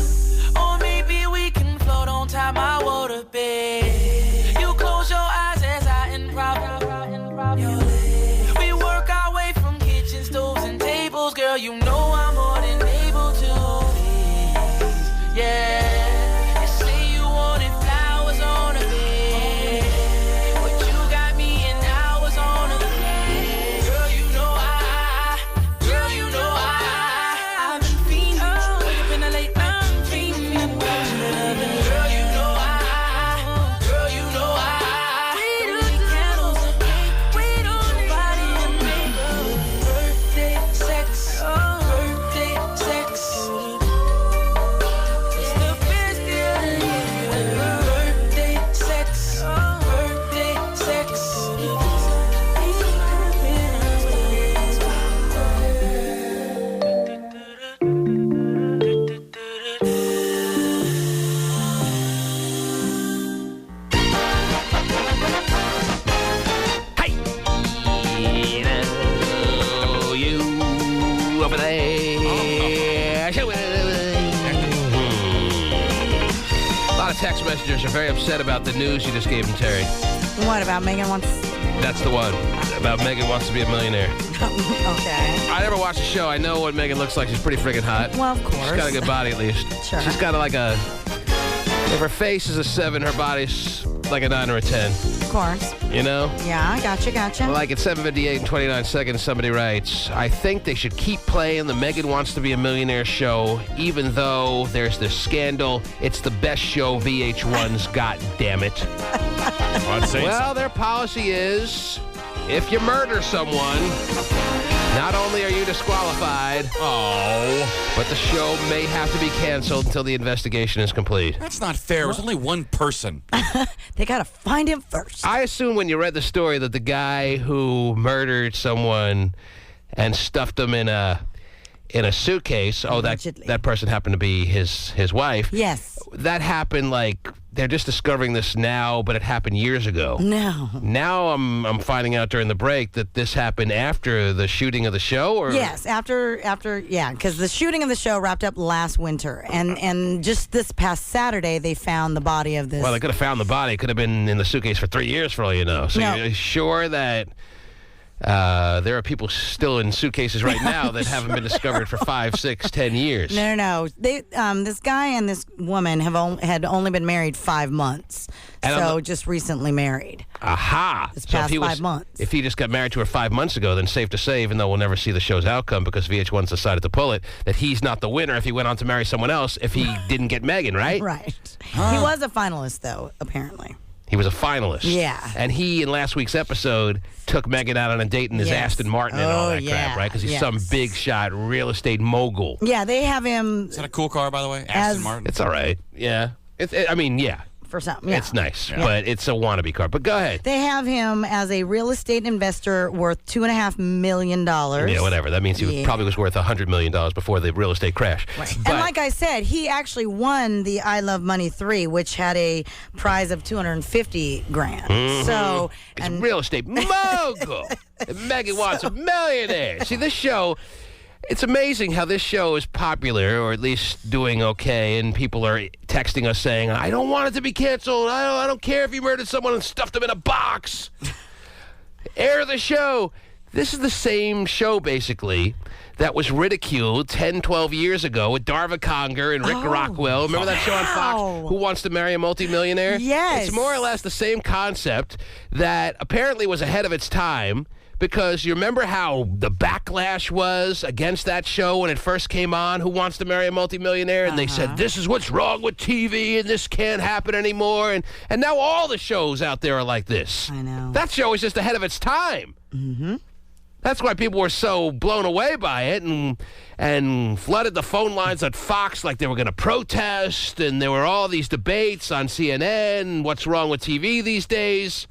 Or maybe we can float on top my water bed. You close your eyes as I improv your leg. We work our way from kitchen stoves and tables, girl, you know I'm more than able to. Yeah, you say you wanted flowers on a bed, but you got me in hours on a bed. Girl, you know I've been fiending. Wake up in the late night, fiending about your loving. Girl, you know we do the candles and cake, we do the body and makeup. Birthday sex, birthday sex. You over there. A lot of text messengers are very upset about the news you just gave them, Terry. What about Megan wants? That's the one. About Megan wants to be a millionaire. Okay. I never watched the show. I know what Megan looks like. She's pretty freaking hot. Well, of course. She's got a good body, at least. Sure. She's got like a... If her face is a 7, her body's like a 9 or a 10. Of course. You know? Yeah, gotcha. Like at 7:58 and 29 seconds, somebody writes, I think they should keep playing the Megan Wants to Be a Millionaire show, even though there's this scandal. It's the best show VH1's got, damn it. Well, their policy is, if you murder someone, not only are you disqualified, but the show may have to be canceled until the investigation is complete. That's not fair. It was only one person. They got to find him first. I assume when you read the story that the guy who murdered someone and stuffed them in a suitcase, that person happened to be his wife. Yes. That happened like they're just discovering this now, but it happened years ago. No. Now I'm finding out during the break that this happened after the shooting of the show, or Yes, after because the shooting of the show wrapped up last winter, and just this past Saturday they found the body of this. Well, they could have found the body. It could have been in the suitcase for 3 years, for all you know. So No. you're sure that there are people still in suitcases right now that haven't been discovered for 5, 6, 10 years? No. They, this guy and this woman had only been married 5 months, so just recently married. Aha! This past 5 months. If he just got married to her 5 months ago, then safe to say, even though we'll never see the show's outcome because VH1's decided to pull it, that he's not the winner if he went on to marry someone else if he didn't get Megan, right? Right. He was a finalist, though, apparently. He was a finalist. Yeah. And he, in last week's episode, took Megan out on a date in his Aston Martin and all that crap, right? Because he's some big shot real estate mogul. Yeah, they have him. Is that a cool car, by the way? Aston Martin? It's all right. Yeah. Yeah. For something, yeah. It's nice, but it's a wannabe car. But go ahead. They have him as a real estate investor worth $2.5 million. Yeah, whatever. That means he probably was worth $100 million before the real estate crash. Right. And like I said, he actually won the I Love Money 3, which had a prize of $250,000. Mm-hmm. So, it's a real estate mogul. And Megan wants a millionaire. See, this show... It's amazing how this show is popular, or at least doing okay, and people are texting us saying, I don't want it to be canceled. I don't care if you murdered someone and stuffed them in a box. Air the show. This is the same show, basically, that was ridiculed 10, 12 years ago with Darva Conger and Rick Rockwell. Remember that show on Fox, Who Wants to Marry a Multimillionaire? Yes. It's more or less the same concept that apparently was ahead of its time. Because you remember how the backlash was against that show when it first came on, Who Wants to Marry a Multimillionaire? And they said, this is what's wrong with TV, and this can't happen anymore. And now all the shows out there are like this. I know. That show is just ahead of its time. Mm-hmm. That's why people were so blown away by it and flooded the phone lines at Fox like they were going to protest. And there were all these debates on CNN, what's wrong with TV these days.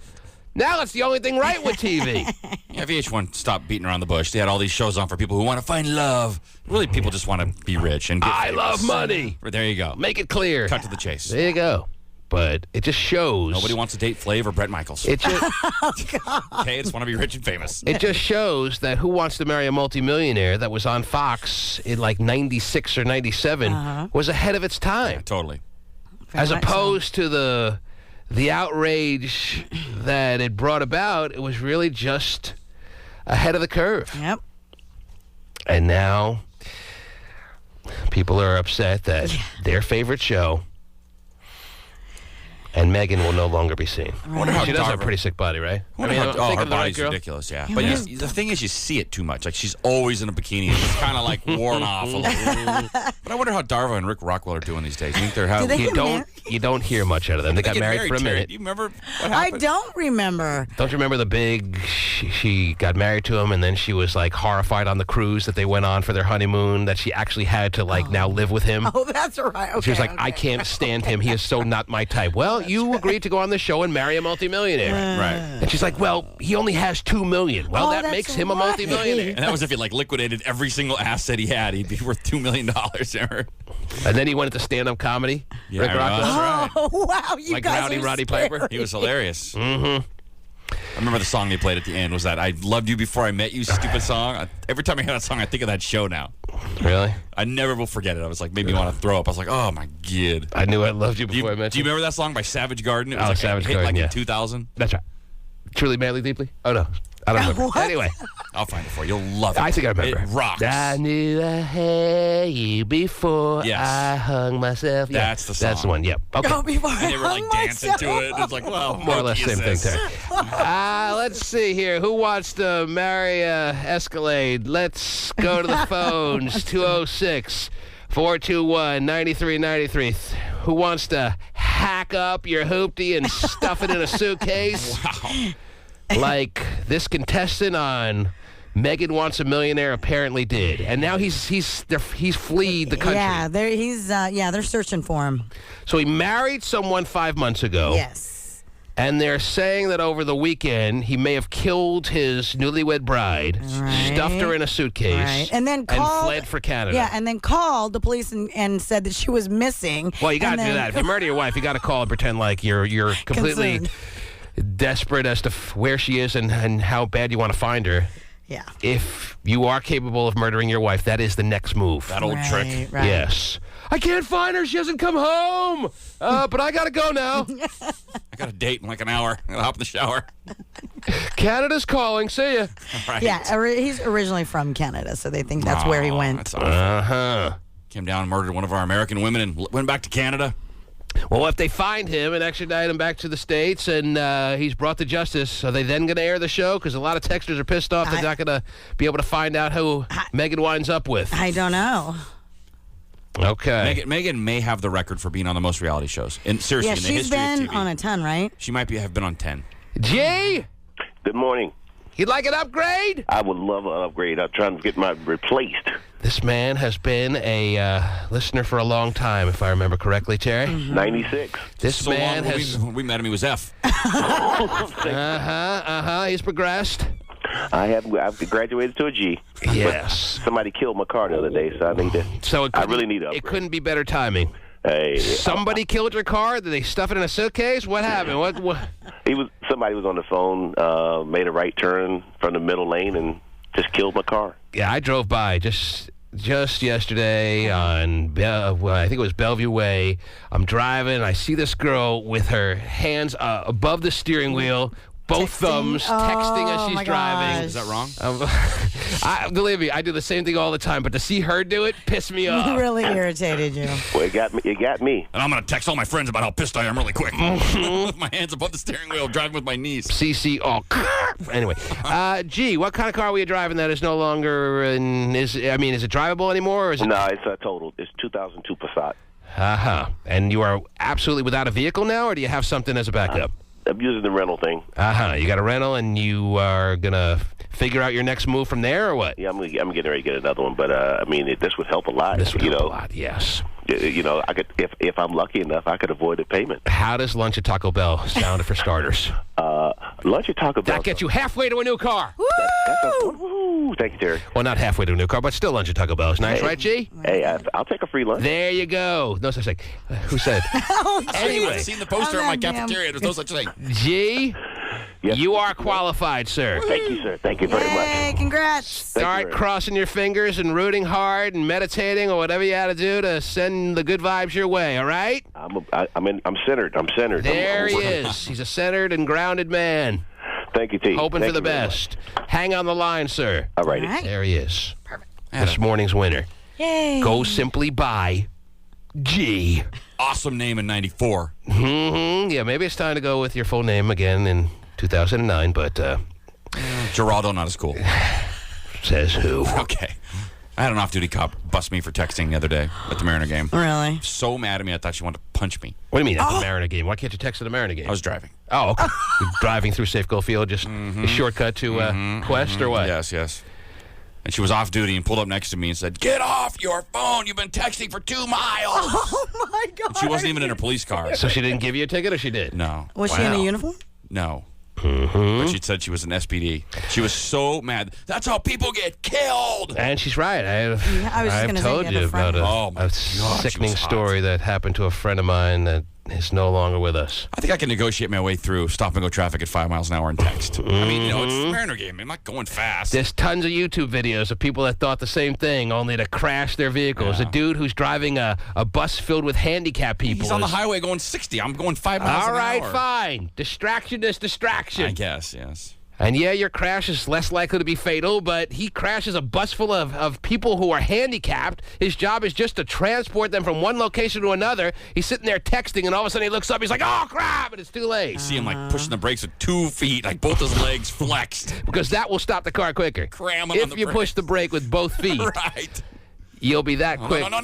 Now it's the only thing right with TV. Yeah, VH1 stopped beating around the bush. They had all these shows on for people who want to find love. Really, people just want to be rich and get I famous. love money. There you go. Make it clear. Cut to the chase. There you go. But it just shows. Nobody wants to date Flav or Bret Michaels. It just, okay, just want to be rich and famous. It just shows that Who Wants to Marry a Multimillionaire that was on Fox in like 96 or 97 was ahead of its time. Yeah, totally. As opposed to the outrage that it brought about, it was really just ahead of the curve. Yep. And now people are upset that their favorite show and Megan will no longer be seen. She does have a pretty sick body, right? Her body's ridiculous, yeah. But the thing is, you see it too much. Like, she's always in a bikini. It's kind of like worn off a little. But I wonder how Darva and Rick Rockwell are doing these days. You think they're how you don't hear much out of them. They got married for a minute. Do you remember what I happened? don't remember. Don't you remember the big, she got married to him and then she was like horrified on the cruise that they went on for their honeymoon that she actually had to now live with him? Oh, that's right. Okay, she was like, I can't stand him. He is so not my type. Well, you agreed to go on the show and marry a multimillionaire. Right. And she's like, well, he only has $2 million. Well, that makes him a multimillionaire. And that was if he liquidated every single asset he had. He'd be worth $2 million. And then he went into stand-up comedy. Yeah, Rick Rockwell. that's right. Oh, wow. You like guys Rowdy are Roddy scary. Piper. He was hilarious. Mm-hmm. I remember the song they played at the end was that I Loved You Before I Met You stupid song. Every time I hear that song, I think of that show now. Really? I never will forget it. I was like, made me want to throw up. I was like, oh, my God. I knew I loved you before I met you. Do you remember that song by Savage Garden? It was like Savage a hit Garden, like in 2000. That's right. Truly, Madly, Deeply? Oh, no. I don't remember. What? Anyway. I'll find it for you. You'll love it. I think I remember. It rocks. I knew I had you before Yes. I hung myself. Yeah, That's the song. That's the one. Yep. Okay. Oh, before And they were like dancing to it. It's like, well, More or less same thing, Terry. Let's see here. Who wants to marry Escalade? Let's go to the phones. 206-421-9393. Who wants to hack up your hoopty and stuff it in a suitcase? Wow. Like this contestant on Megan Wants a Millionaire apparently did, and now he's fleed the country. Yeah, they're searching for him. So he married someone 5 months ago. Yes. And they're saying that over the weekend, he may have killed his newlywed bride, stuffed her in a suitcase, and then fled for Canada. Yeah, and then called the police and said that she was missing. Well, you got to do that. If you murder your wife, you got to call and pretend like you're completely desperate as to where she is and how bad you want to find her. Yeah. If you are capable of murdering your wife, that is the next move. That old trick. Right. Yes. I can't find her. She hasn't come home. But I got to go now. I got a date in like an hour. I'm going to hop in the shower. Canada's calling. See ya. Right. Yeah, he's originally from Canada, so they think that's where he went. That's awful. Came down and murdered one of our American women and went back to Canada. Well, if they find him and extradite him back to the States and he's brought to justice, are they then going to air the show? Because a lot of texters are pissed off they're not going to be able to find out who Megan winds up with. I don't know. Okay. Megan may have the record for being on the most reality shows. Seriously, in the she's history been of TV. on a ton, right? She might have been on 10. Jay? Good morning. You'd like an upgrade? I would love an upgrade. I'm trying to get my replaced. This man has been a listener for a long time, if I remember correctly, Terry. 96. This man has... When we met him, he was F. He's progressed. I've graduated to a G. Yes. But somebody killed my car the other day, so I need to. So I really need to upgrade. It couldn't be better timing. Hey, somebody killed your car? Did they stuff it in a suitcase? What happened? What? Somebody was on the phone, made a right turn from the middle lane, and just killed my car. Yeah, I drove by just yesterday on, I think it was Bellevue Way. I'm driving. I see this girl with her hands above the steering wheel. Both thumbs, texting as she's driving. Is that wrong? Believe me, I do the same thing all the time, but to see her do it pissed me off. It really irritated you. Well, it got me. And I'm going to text all my friends about how pissed I am really quick. With my hands above the steering wheel, driving with my knees. CC all. Anyway, G, what kind of car were you driving that is no longer, is it drivable anymore? Or is it... No, it's a total. It's 2002 Passat. And you are absolutely without a vehicle now, or do you have something as a backup? I'm using the rental thing. You got a rental, and you are gonna figure out your next move from there, or what? Yeah, I'm getting ready to get another one, but this would help a lot. This would help a lot, yes. I could, if I'm lucky enough, I could avoid a payment. How does lunch at Taco Bell sound for starters? Lunch at Taco Bell. That gets you halfway to a new car. Woo! Thank you, Terry. Well, not halfway to a new car, but still lunch at Taco Bell is nice, right, G? Hey, I'll take a free lunch. There you go. No such thing. Who said? Anyway, I've seen the poster in my cafeteria. There's no such thing. G, you are qualified, sir. Thank you, sir. Thank you very much. Hey, congrats. Start crossing your fingers and rooting hard and meditating or whatever you got to do to send the good vibes your way, all right? I'm centered. I'm centered. There he is. He's a centered and grounded man. Thank you, T. Hoping for the best. Hang on the line, sir. All righty. There he is. Perfect. This morning's winner. Yay. Go simply by G. Awesome name in 94. Yeah, maybe it's time to go with your full name again in 2009, but... Geraldo, not as cool. Says who? Okay. I had an off-duty cop bust me for texting the other day at the Mariner game. Really? So mad at me, I thought she wanted to punch me. What do you mean at the Mariner game? Why can't you text at the Mariner game? I was driving. Oh, okay. You're driving through Safeco Field, just a shortcut to Quest, or what? Yes. And she was off duty and pulled up next to me and said, "Get off your phone. You've been texting for 2 miles." Oh, my God. And she wasn't even in a police car. So she didn't give you a ticket, or she did? No. Was she in a uniform? No. But she said she was an SPD. She was so mad. That's how people get killed. And she's right. I've told you about a sickening story that happened to a friend of mine that is no longer with us. I think I can negotiate my way through stop-and-go traffic at 5 miles an hour and text. I mean, it's the Mariner game. I'm not going fast. There's tons of YouTube videos of people that thought the same thing, only to crash their vehicles. A dude who's driving a bus filled with handicapped people. He's on the highway going 60. I'm going 5 miles an hour. All right, fine. Distraction is distraction. I guess, yes. And yeah, your crash is less likely to be fatal, but he crashes a bus full of people who are handicapped. His job is just to transport them from one location to another. He's sitting there texting, and all of a sudden he looks up. He's like, "Oh, crap," and it's too late. You see him like pushing the brakes with 2 feet, like both his legs flexed. Because that will stop the car quicker. Cramming on the If you push the brake with both feet. Right. You'll be that quick. No.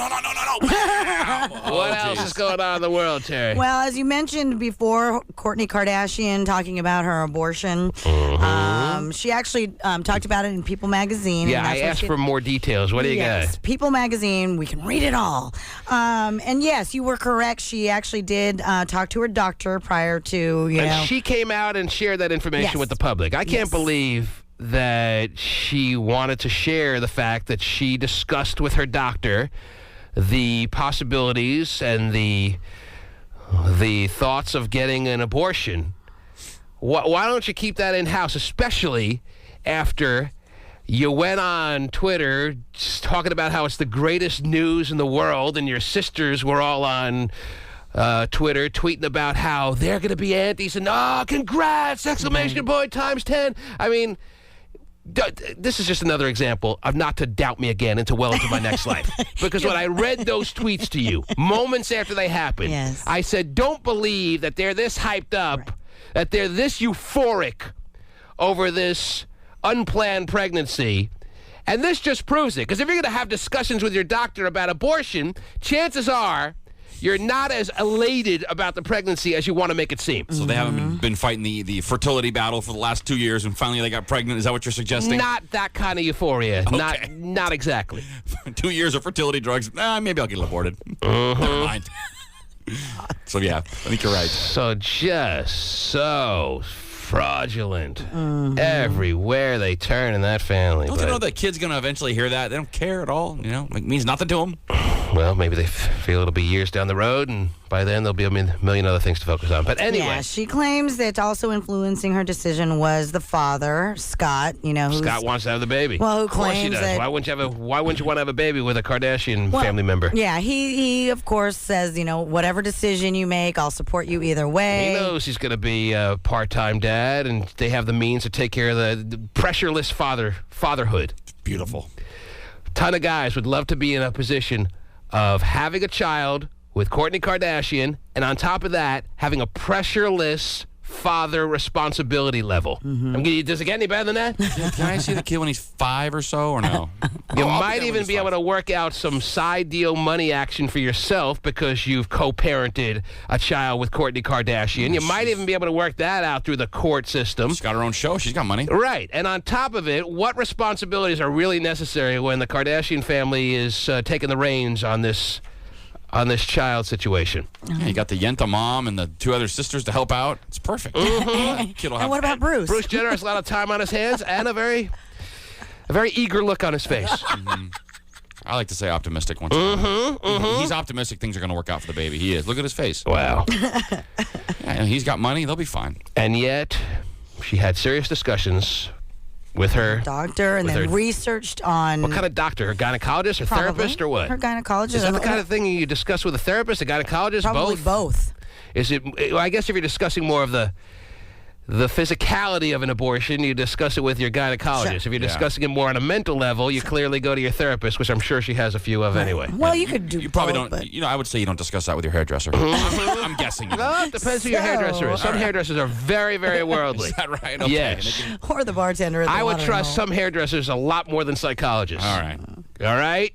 What else is going on in the world, Terry? Well, as you mentioned before, Kourtney Kardashian talking about her abortion. She actually talked about it in People Magazine. Yeah, and I asked for more details. What do you got? People Magazine. We can read it all. And yes, you were correct. She actually did talk to her doctor prior to, And she came out and shared that information with the public. I can't believe that she wanted to share the fact that she discussed with her doctor the possibilities and the thoughts of getting an abortion. Why don't you keep that in-house, especially after you went on Twitter talking about how it's the greatest news in the world, and your sisters were all on Twitter tweeting about how they're going to be aunties and, congrats, exclamation point, times 10. I mean, this is just another example of not to doubt me again into my next life. Because when I read those tweets to you, moments after they happened, I said, don't believe that they're this hyped up, that they're this euphoric over this unplanned pregnancy. And this just proves it. Because if you're going to have discussions with your doctor about abortion, chances are you're not as elated about the pregnancy as you want to make it seem. So they haven't been fighting the fertility battle for the last 2 years, and finally they got pregnant. Is that what you're suggesting? Not that kind of euphoria. Okay. Not exactly. 2 years of fertility drugs. Maybe I'll get aborted. Never mind. So, yeah, I think you're right. So just so fraudulent everywhere they turn in that family. Don't you know that kid's going to eventually hear that? They don't care at all. It means nothing to them. Well, maybe they feel it'll be years down the road, and by then there'll be a million other things to focus on. But anyway. Yeah, she claims that also influencing her decision was the father, Scott, Scott wants to have the baby. Well, who of course he claims does. that... Why wouldn't you want to have a baby with a Kardashian family member? Yeah, he of course says, whatever decision you make, I'll support you either way. He knows he's going to be a part-time dad, and they have the means to take care of the pressureless fatherhood. Beautiful. Ton of guys would love to be in a position of having a child with Kourtney Kardashian, and on top of that, having a pressureless father responsibility level. Does it get any better than that? Can I see the kid when he's 5 or so, or no? You might even be able to work out some side deal money action for yourself because you've co-parented a child with Kourtney Kardashian. You might even be able to work that out through the court system. She's got her own show. She's got money. Right. And on top of it, what responsibilities are really necessary when the Kardashian family is taking the reins on this child situation? Yeah, you got the Yenta mom and the 2 other sisters to help out. It's perfect. And what about Bruce? Bruce Jenner has a lot of time on his hands and a very eager look on his face. I like to say optimistic once in a while. He's optimistic things are going to work out for the baby. He is. Look at his face. Wow. Yeah, he's got money. They'll be fine. And yet, she had serious discussions with her doctor, and then researched on... What kind of doctor? Her gynecologist, her therapist, or what? Her gynecologist. Is that the kind of thing you discuss with a therapist, a gynecologist, Probably both. Is it? Well, I guess if you're discussing more of the physicality of an abortion, you discuss it with your gynecologist. Sure. If you're discussing it more on a mental level, you clearly go to your therapist, which I'm sure she has a few of anyway. Well, you could do You probably both, don't. but- I would say you don't discuss that with your hairdresser. I'm guessing. No, it depends who your hairdresser is. Some hairdressers are very, very worldly. Is that right? Okay. Yes. Or the bartender at the I would watering trust hole. some hairdressers a lot more than psychologists. All right. All right?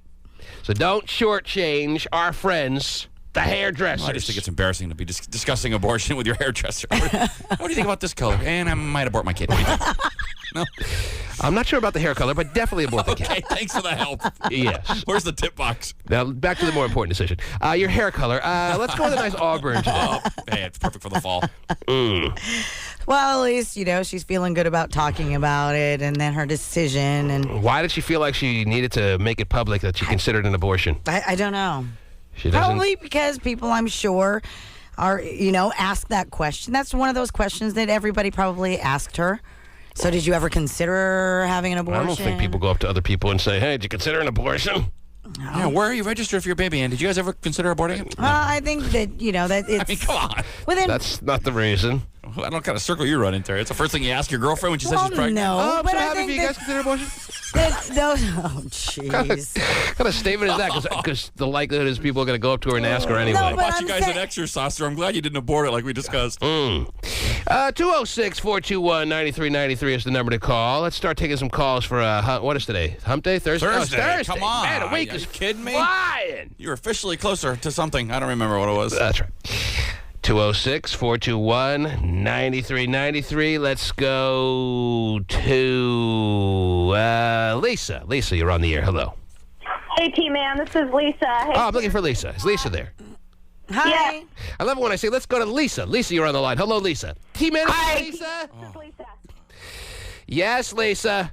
So don't shortchange our friends, the hairdressers. I just think it's embarrassing to be discussing abortion with your hairdresser. What do you think about this color? And I might abort my kid. What do you think? No? I'm not sure about the hair color, but definitely abort the kid. Okay, thanks for the help. Yes. Where's the tip box? Now, back to the more important decision. Your hair color. Let's go with a nice auburn today. Oh, hey, it's perfect for the fall. Well, at least, she's feeling good about talking about it, and then her decision. And Why did she feel like she needed to make it public that she considered an abortion? I don't know. She doesn't. Probably because people, I'm sure, are, ask that question. That's one of those questions that everybody probably asked her. So did you ever consider having an abortion? I don't think people go up to other people and say, hey, did you consider an abortion? Yeah, where are you registered for your baby? And did you guys ever consider aborting it? I think that, that it's... I mean, come on. That's not the reason. I don't know what kind of circle you run into. It's the first thing you ask your girlfriend when she says she's pregnant. No, Oh, I'm but so I happy think for you guys consider abortion. Oh, jeez. What kind of statement is that? Because the likelihood is people are going to go up to her and ask her anyway. No, but I bought you I'm guys an exerciser. I'm glad you didn't abort it like we discussed. 206-421-9393 is the number to call. Let's start taking some calls for, what is today? Hump Day? Thursday? Oh, it's Thursday. Come on. Man, a week Are is you kidding me? flying. You're officially closer to something. I don't remember what it was. That's right. 206-421-9393. Let's go to Lisa. Lisa, you're on the air. Hello. Hey, T-Man, this is Lisa. Hey, Oh, I'm looking for Lisa. Is Lisa there? Hi. Yeah. I love it when I say, let's go to Lisa. Lisa, you're on the line. Hello, Lisa. T-Man, Hi. Lisa? This is Lisa. Yes, Lisa.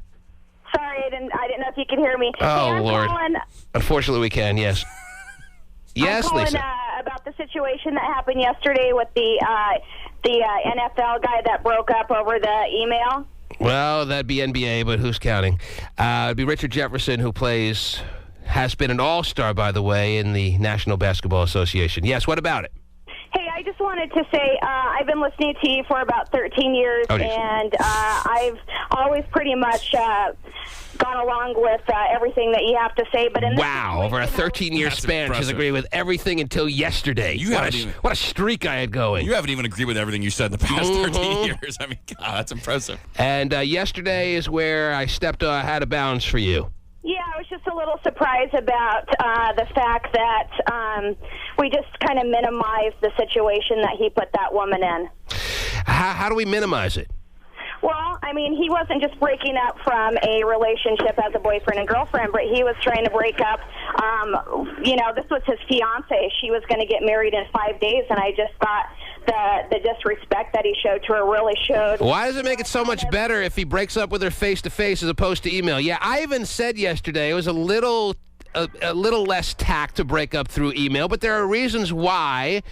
Sorry, I didn't know if you could hear me. Oh, hey, I'm Lord. Calling, Unfortunately, we can, yes. Yes, I'm calling, Lisa. about the situation that happened yesterday with the NFL guy that broke up over the email. Well, that'd be NBA, but who's counting? It'd be Richard Jefferson, who has been an all-star, by the way, in the National Basketball Association. Yes, what about it? Hey, I just wanted to say I've been listening to you for about 13 years, and I've always pretty much gone along with everything that you have to say. But in Wow, over a 13-year span, she's agreed with everything until yesterday. What a streak I had going. You haven't even agreed with everything you said in the past 13 years. I mean, God, that's impressive. And yesterday is where I stepped out of bounds for you. Yeah, I was just a little surprised about the fact that we just kind of minimized the situation that he put that woman in. How do we minimize it? Well, I mean, he wasn't just breaking up from a relationship as a boyfriend and girlfriend, but he was trying to break up. This was his fiance. She was going to get married in 5 days, and I just thought the disrespect that he showed to her really showed. Why does it make it so much better if he breaks up with her face-to-face as opposed to email? Yeah, I even said yesterday it was a little less tact to break up through email, but there are reasons why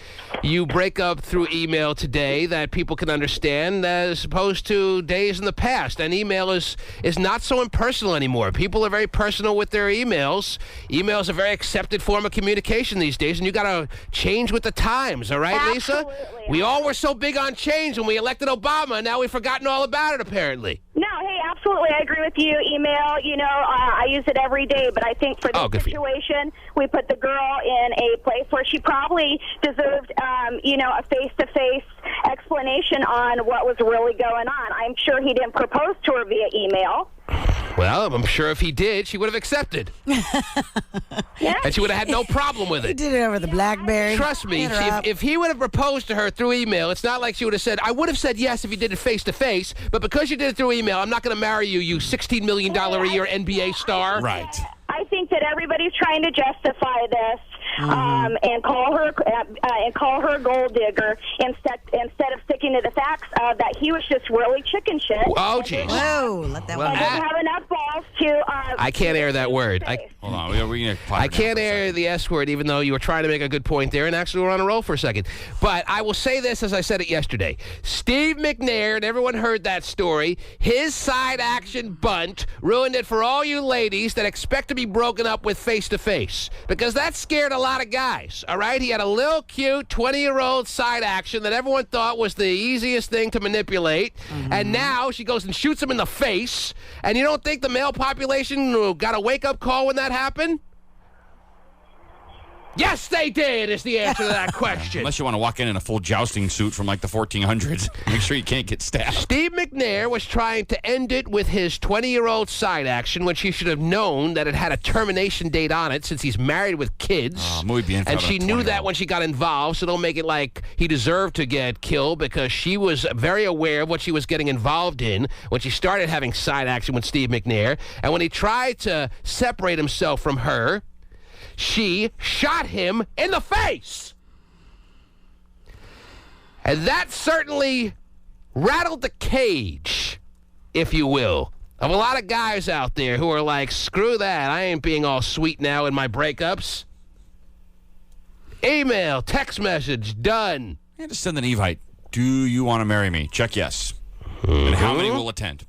you break up through email today that people can understand as opposed to days in the past. And email is not so impersonal anymore. People are very personal with their emails. Email is a very accepted form of communication these days, and you got to change with the times, all right, Absolutely. Lisa? We all were so big on change when we elected Obama, and now we've forgotten all about it, apparently. No, hey, absolutely. I agree with you. Email, I use it every day, but I think for this situation, we put the girl in a place where she probably deserved, a face-to-face explanation on what was really going on. I'm sure he didn't propose to her via email. Well, I'm sure if he did, she would have accepted. And she would have had no problem with it. He did it over the BlackBerry. Trust me, if he would have proposed to her through email, it's not like she would have said, I would have said yes if you did it face-to-face, but because you did it through email, I'm not going to marry you, you $16 million a year NBA star. Right. I think that everybody's trying to justify this and call her a gold digger instead of sticking to the facts that he was just really chicken shit. Oh, jeez. Whoa, let that one go. Didn't have enough balls to. I can't air that word. Hold on, I can't air the S word, even though you were trying to make a good point there, and actually we're on a roll for a second. But I will say this as I said it yesterday. Steve McNair, and everyone heard that story, his side action bunt ruined it for all you ladies that expect to be broken up with face-to-face. Because that scared a lot of guys, all right? He had a little cute 20-year-old side action that everyone thought was the easiest thing to manipulate. And now she goes and shoots him in the face. And you don't think the male population got a wake-up call when that happened? Yes, they did, is the answer to that question. Unless you want to walk in a full jousting suit from like the 1400s. Make sure you can't get stabbed. Steve McNair was trying to end it with his 20-year-old side action when she should have known that it had a termination date on it since he's married with kids. Muy bien, and she knew that when she got involved, so don't make it like he deserved to get killed because she was very aware of what she was getting involved in when she started having side action with Steve McNair. And when he tried to separate himself from her, she shot him in the face. And that certainly rattled the cage, if you will, of a lot of guys out there who are like, screw that, I ain't being all sweet now in my breakups. Email, text message, done. Yeah, just send an Evite. Do you want to marry me? Check yes. And how many will attend?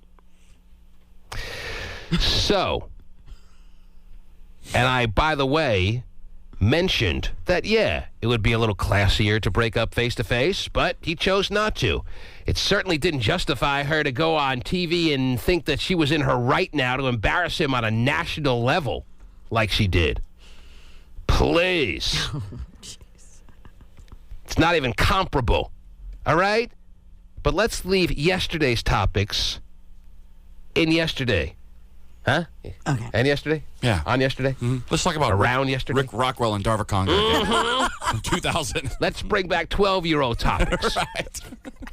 So... And I, by the way, mentioned that, yeah, it would be a little classier to break up face-to-face, but he chose not to. It certainly didn't justify her to go on TV and think that she was in her right now to embarrass him on a national level like she did. Please. It's not even comparable, all right? But let's leave yesterday's topics in yesterday. Huh? Okay. And yesterday? Yeah. On yesterday? Let's talk about Around yesterday? Rick Rockwell and Darva Conga from 2000. Let's bring back 12-year-old topics. Right.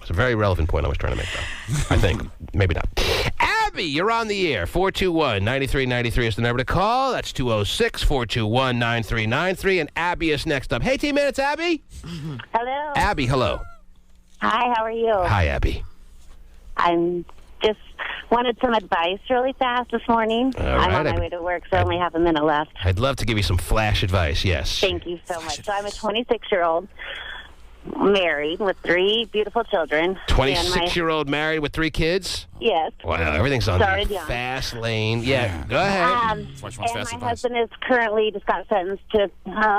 It's a very relevant point I was trying to make, though. I think. Maybe not. Abby, you're on the air. 421-9393 is the number to call. That's 206-421-9393. And Abby is next up. Hey, T-Man, it's Abby. Hello. Abby, hello. Hi, how are you? Hi, Abby. I'm just wanted some advice really fast this morning. All I'm right, on my way to work, so I only have a minute left. I'd love to give you some flash advice, yes. Thank you so much. So I'm a 26-year-old, married with 3 beautiful children. 26-year-old married with 3 kids? Yes. Wow, everything's on Started the young. fast lane. Yeah, go ahead. And my husband is currently just got sentenced to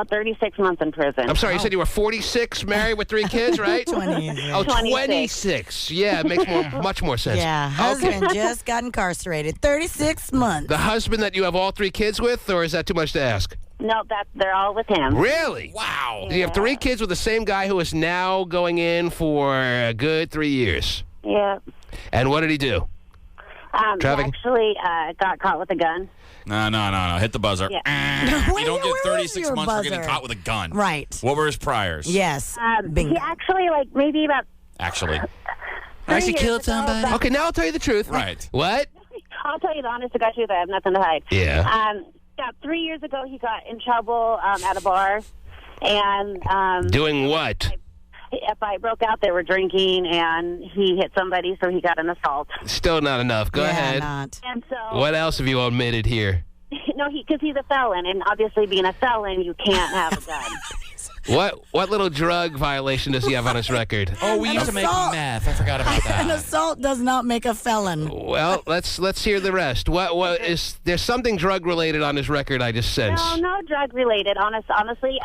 36 months in prison. I'm sorry, you said you were 46, married with 3 kids, right? 26. Oh, 26. Yeah, it makes much more sense. Yeah, husband just got incarcerated. 36 months. The husband that you have all 3 kids with, or is that too much to ask? No, they're all with him. Really? Wow. You have 3 kids with the same guy who is now going in for a good 3 years. Yeah. And what did he do? He Trafficking? actually got caught with a gun. No. Hit the buzzer. Yeah. You don't get 36 your months for getting buzzer? caught with a gun. Right. What were his priors? Yes. He actually, maybe about... Actually. Actually killed somebody? Okay, now I'll tell you the truth. Right. What? I'll tell you the honest to God truth. I have nothing to hide. Yeah. About 3 years ago, he got in trouble at a bar. And... Doing what? A fight broke out. They were drinking, and he hit somebody, so he got an assault. Still not enough. Go ahead. Not. And so... What else have you omitted here? No, because he's a felon, and obviously being a felon, you can't have a gun. What little drug violation does he have on his record? Oh, we used to make meth. I forgot about An that. assault does not make a felon. Well, let's hear the rest. What is there's something drug related on his record? I just sense. No drug related. Honestly,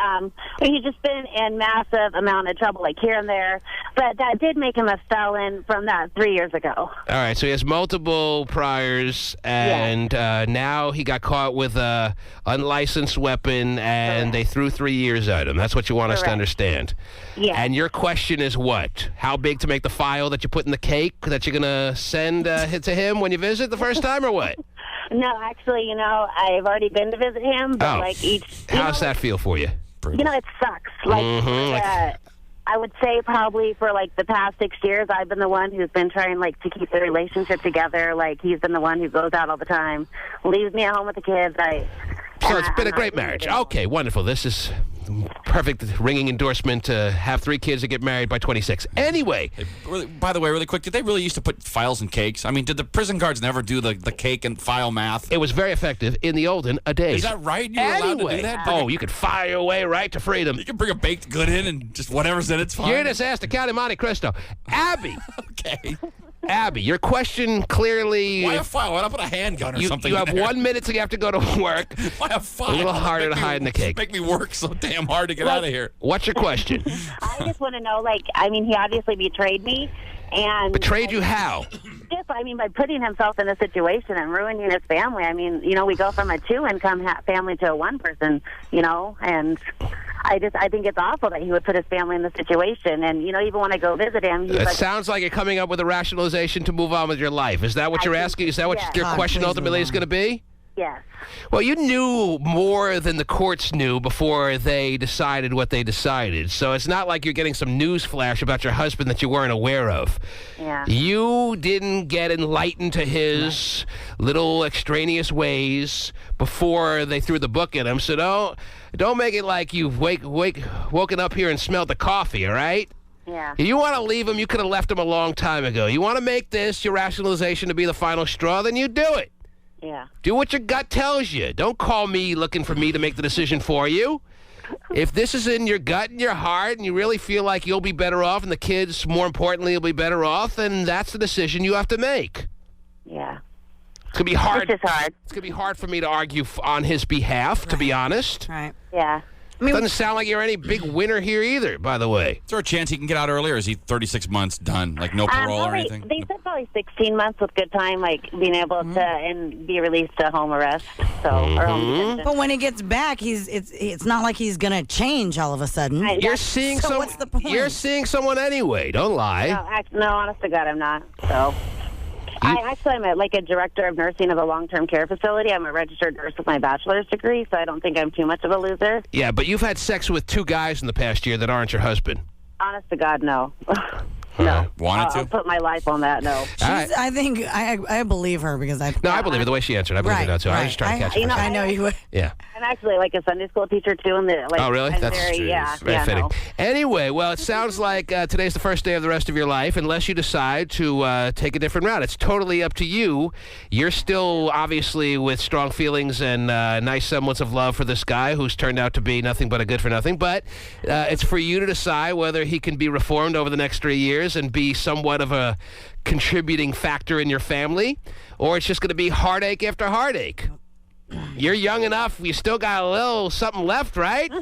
he's just been in massive amount of trouble, like here and there. But that did make him a felon from that 3 years ago. All right, so he has multiple priors, and now he got caught with a unlicensed weapon, and they threw 3 years at him. That's what you want us to understand. Yeah. And your question is what? How big to make the file that you put in the cake that you're going to send to him when you visit the first time, or what? No, actually, I've already been to visit him, but How's that feel for you? It sucks. I would say probably for the past 6 years, I've been the one who's been trying to keep the relationship together. He's been the one who goes out all the time, leaves me at home with the kids. So it's been a great marriage. Okay, wonderful. This is perfect ringing endorsement to have 3 kids and get married by 26. Anyway. By the way, really quick, did they really used to put files in cakes? I mean, did the prison guards never do the cake and file math? It was very effective in the olden days. Is that right? You were allowed to do that? You could fire your way right to freedom. You can bring a baked good in and just whatever's in it's fine. You're just asked to County Monte Cristo. Abby. Okay. Abby, your question clearly... Why a file? Why not put a handgun or something You have in there? 1 minute till you have to go to work. Why a file? A little harder to hide in the cake. Make me work so damn hard to get out of here. What's your question? I just want to know, he obviously betrayed me. And betrayed you how? Just, by putting himself in a situation and ruining his family. We go from a 2-income family to a 1-person, and... I think it's awful that he would put his family in this situation. And, even when I go visit him... It sounds like you're coming up with a rationalization to move on with your life. Is that what you're asking? Is that what your question ultimately is going to be? Yes. Well, you knew more than the courts knew before they decided what they decided. So it's not like you're getting some news flash about your husband that you weren't aware of. Yeah. You didn't get enlightened to his little extraneous ways before they threw the book at him. So don't make it like you've woken up here and smelled the coffee, all right? Yeah. If you want to leave him, you could have left him a long time ago. You want to make this your rationalization to be the final straw, then you do it. Yeah. Do what your gut tells you. Don't call me looking for me to make the decision for you. If this is in your gut and your heart and you really feel like you'll be better off and the kids, more importantly, will be better off, then that's the decision you have to make. Yeah. It's going to be hard. It's just hard. It's going to be hard for me to argue on his behalf, to be honest. Right. Yeah. Doesn't sound like you're any big winner here either, by the way. Is there a chance he can get out earlier, or is he 36 months done? No parole or anything? They said probably 16 months with good time, being able to and be released to home arrest. So, or home detention. But when he gets back, it's not like he's going to change all of a sudden. You're seeing what's the point? You're seeing someone anyway. Don't lie. No, honest to God, I'm not. So. I'm a director of nursing of a long-term care facility. I'm a registered nurse with my bachelor's degree, so I don't think I'm too much of a loser. Yeah, but you've had sex with 2 guys in the past year that aren't your husband. Honest to God, no. No. Wanted to? I'll put my life on that, no. I think I believe her because I believe it the way she answered. I believe it now, too. I was just trying to catch her. I know you would. Yeah. I'm actually like a Sunday school teacher, too. Oh, really? I'm That's very, very fitting. no. Anyway, well, it sounds like today's the first day of the rest of your life, unless you decide to take a different route. It's totally up to you. You're still, obviously, with strong feelings and nice semblance of love for this guy who's turned out to be nothing but a good-for-nothing. But it's for you to decide whether he can be reformed over the next 3 years and be somewhat of a contributing factor in your family, or it's just going to be heartache after heartache. You're young enough. You still got a little something left, right?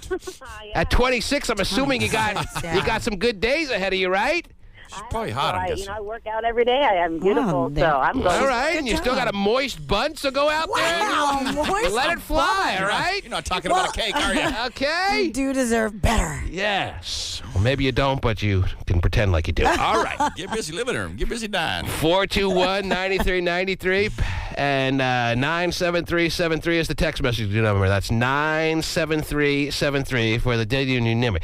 At 26, I'm assuming you got some good days ahead of you, right? She's probably hot, I'm guessing. I work out every day. I'm beautiful, so I'm going. All right, and you still got a moist bunt, so go out there and let it fly, all right? You're not talking about a cake, are you? Okay. You do deserve better. Yes. Well, maybe you don't, but you can pretend like you do. All right. Get busy living room. Get busy dying. 421-9393 and 97373 is the text message number. That's 97373 for the day you number.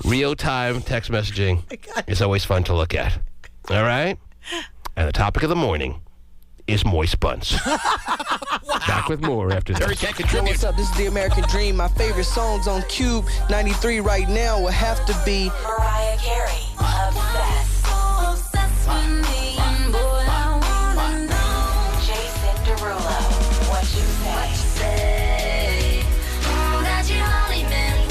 Real-time text messaging is always fun to look at. All right? And the topic of the morning is moist buns. Back with more after this. Can't contribute. What's up? This is The American Dream. My favorite songs on KUBE 93 right now will have to be Mariah Carey, Obsessed. Obsessed with me, and boy, I wanna know. Jason Derulo, What You Say. That you only meant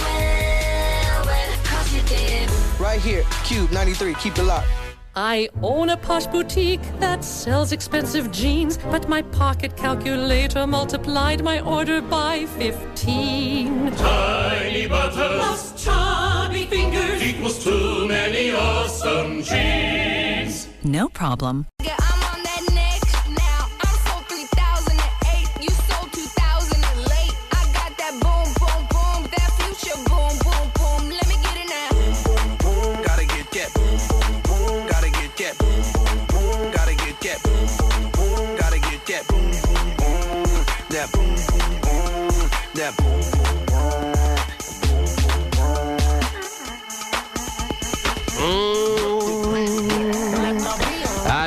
well, 'cause you did. right here, KUBE 93. Keep it locked. I own a posh boutique that sells expensive jeans, but my pocket calculator multiplied my order by 15. Tiny buttons, chubby fingers, equals too many awesome jeans. No problem. I'm on that next now. I'm sold 3008. You sold 2000 late. I got that boom, boom, boom. That future boom, boom, boom. Let me get it now. Boom, boom, boom. Gotta get that. Boom, boom, boom. Gotta get that. Boom, boom, boom. Gotta get that. Boom, boom, boom. Gotta get that. Boom, boom, boom. That boom, boom, boom. That boom, boom, boom.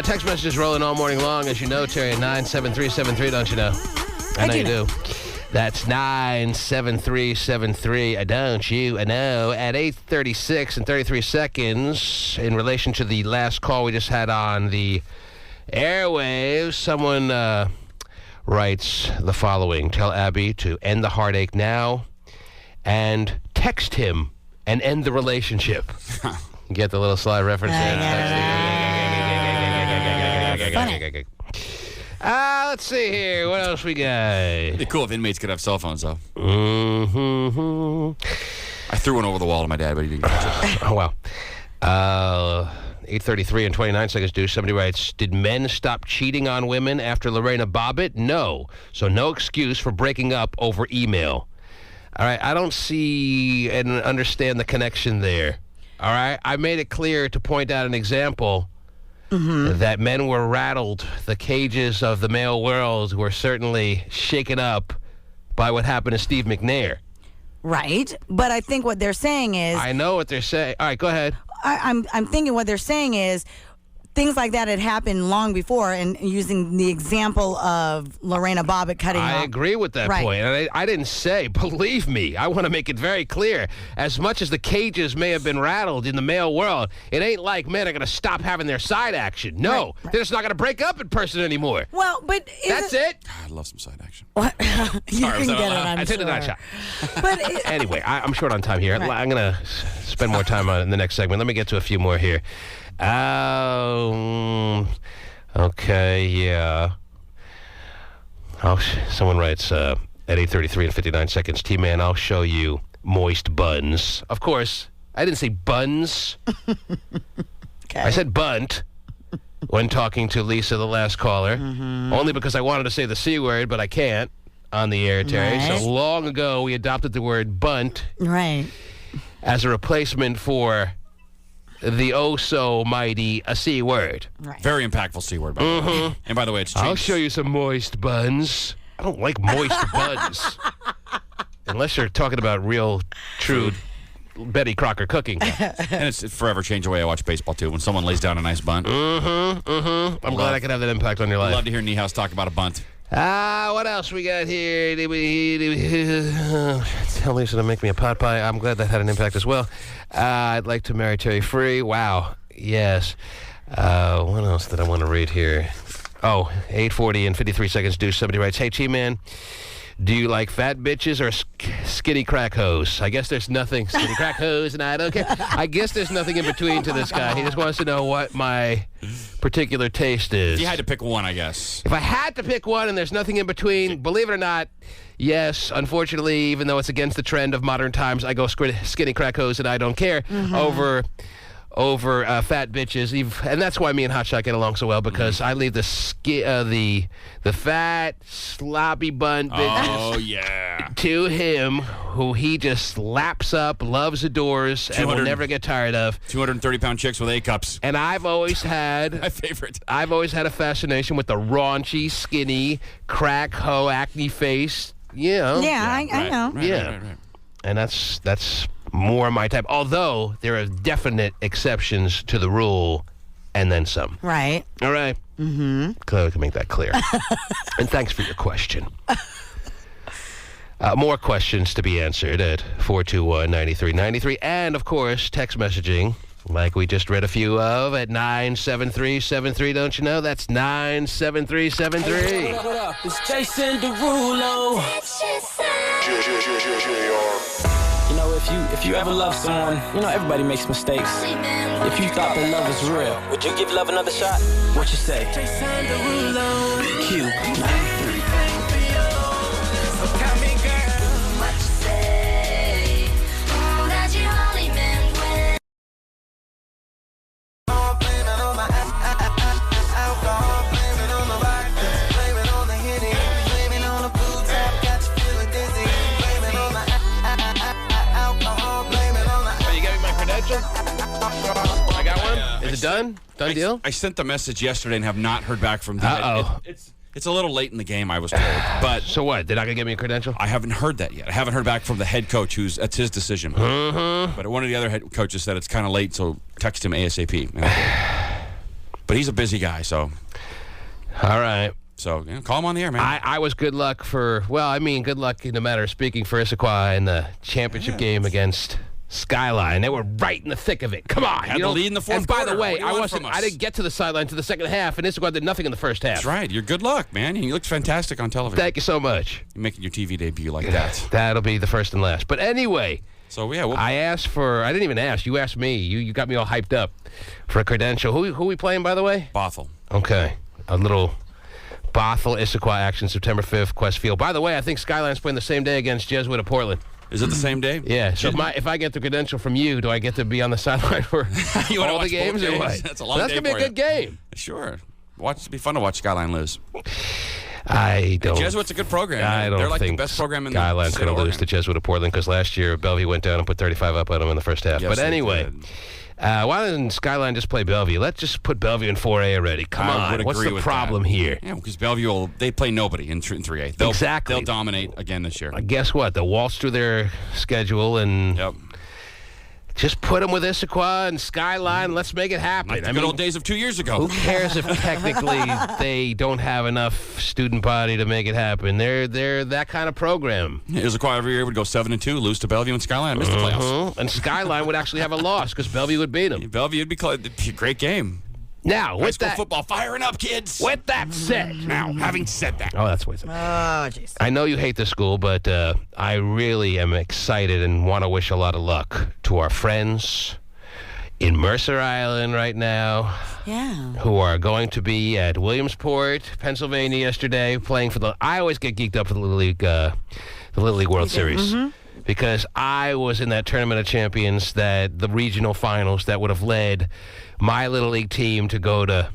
Text messages rolling all morning long, as you know, Terry, at 97373, don't you know? I know you do. That's 97373. Don't you? I know. At 8:36 and 33 seconds, in relation to the last call we just had on the airwaves, someone writes the following. Tell Abby to end the heartache now and text him and end the relationship. Get the little sly reference there? Let's see here. What else we got? It'd be cool if inmates could have cell phones, though. Mm-hmm. I threw one over the wall to my dad, but he didn't catch it. Oh, wow. 8:33 and 29 seconds due. Somebody writes, did men stop cheating on women after Lorena Bobbitt? No. So no excuse for breaking up over email. All right. I don't see and understand the connection there. All right. I made it clear to point out an example that men were rattled. The cages of the male world were certainly shaken up by what happened to Steve McNair. Right. But I think what they're saying is... I know what they're saying. All right, go ahead. I'm thinking what they're saying is things like that had happened long before, and using the example of Lorena Bobbitt cutting off. I agree with that point. And I didn't say, believe me, I want to make it very clear, as much as the cages may have been rattled in the male world, it ain't like men are going to stop having their side action. No, they're just not going to break up in person anymore. Well, but... That's it. I'd love some side action. What? You can get it, I took the night shot. But anyway, I'm short on time here. I'm going to spend more time on in the next segment. Let me get to a few more here. Okay, yeah. Someone writes at 8:33 and 59 seconds, T-Man, I'll show you moist buns. Of course, I didn't say buns. Okay. I said bunt when talking to Lisa, the last caller, only because I wanted to say the C word, but I can't on the air, Terry. Right. So long ago, we adopted the word bunt right as a replacement for the oh-so-mighty C word. Right. Very impactful C word, by the way. And by the way, it's changed. I'll show you some moist buns. I don't like moist buns. Unless you're talking about real, true Betty Crocker cooking. And it's forever changed the way I watch baseball, too. When someone lays down a nice bunt. I'm glad I could have that impact on your life. I'd love to hear Niehaus talk about a bunt. What else we got here? Tell Lisa to make me a pot pie. I'm glad that had an impact as well. I'd like to marry Terry Free. Wow. Yes. What else did I want to read here? 8:40 and 53 seconds. Somebody writes, hey, Chi-Man, do you like fat bitches or skinny crack hoes? I guess there's nothing. Skinny crack hoes, and I don't care. I guess there's nothing in between to this guy. He just wants to know what my particular taste is. If you had to pick one, I guess. If I had to pick one and there's nothing in between, believe it or not, yes, unfortunately, even though it's against the trend of modern times, I go skinny crack hoes and I don't care over fat bitches, and that's why me and Hotshot get along so well, because I leave the fat, sloppy bun bitches to him, who he just laps up, loves, adores, and will never get tired of. 230-pound chicks with A-cups. And I've always had... my favorite. I've always had a fascination with the raunchy, skinny, crack hoe, acne face, you know. Yeah, I know. Right. And that's more my type. Although there are definite exceptions to the rule, and then some. Right. All right. Mm-hmm. Glad we can make that clear. And thanks for your question. More questions to be answered at 421-9393. And, of course, text messaging, like we just read a few of, at 97373. Don't you know? That's 97373. What up? It's Jason Derulo. You know, if you ever love someone, you know, everybody makes mistakes. If you thought that love was real, would you give love another shot? What you say? Jason Derulo. KUBE 93. I got one. Is it done? Done deal? I sent the message yesterday and have not heard back from them. It's a little late in the game, I was told. But so what? They're not going to give me a credential? I haven't heard that yet. I haven't heard back from the head coach, that's his decision. But one of the other head coaches said it's kind of late, so text him ASAP. But he's a busy guy, so. All right. So, call him on the air, man. I was good luck good luck in the matter of speaking for Issaquah in the championship game against Skyline. They were right in the thick of it. Come on. Had the lead in the fourth and by quarter. the way, I didn't get to the sideline to the second half, and Issaquah did nothing in the first half. That's right. You're good luck, man. You looked fantastic on television. Thank you so much. You're making your TV debut like that. That'll be the first and last. But anyway, so yeah, I didn't even ask. You asked me. You got me all hyped up for a credential. Who we playing, by the way? Bothell. Okay. A little Bothell Issaquah action, September 5th, Quest Field. By the way, I think Skyline's playing the same day against Jesuit of Portland. Is it the same day? Yeah. So if I get the credential from you, do I get to be on the sideline for all the games or what? That's a long That's day gonna be a good game. Sure. It'd be fun to watch Skyline lose. I don't. Jesuit's a good program. They're like the best program in the Skyline's going to lose to Jesuit of Portland because last year Bellevue went down and put 35 up on them in the first half. Yes, but anyway, why didn't Skyline just play Bellevue? Let's just put Bellevue in 4A already. Come on. What's the problem here? Yeah, because Bellevue they play nobody in 3A. Exactly. They'll dominate again this year. Guess what? They'll waltz through their schedule and. Yep. Just put them with Issaquah and Skyline. Let's make it happen. Like the good old days of 2 years ago. Who cares if technically they don't have enough student body to make it happen? They're that kind of program. Issaquah every year would go 7-2, lose to Bellevue and Skyline, miss the playoffs. And Skyline would actually have a loss because Bellevue would beat them. Bellevue would be a great game. Now, with that football firing up, kids. With that said, now having said that, that's what it said. Oh, jeez. I know you hate the school, but I really am excited and want to wish a lot of luck to our friends in Mercer Island right now. Yeah. Who are going to be at Williamsport, Pennsylvania yesterday, playing for the. I always get geeked up for the Little League World Series. Mm-hmm. Because I was in that Tournament of Champions, the regional finals that would have led my Little League team to go to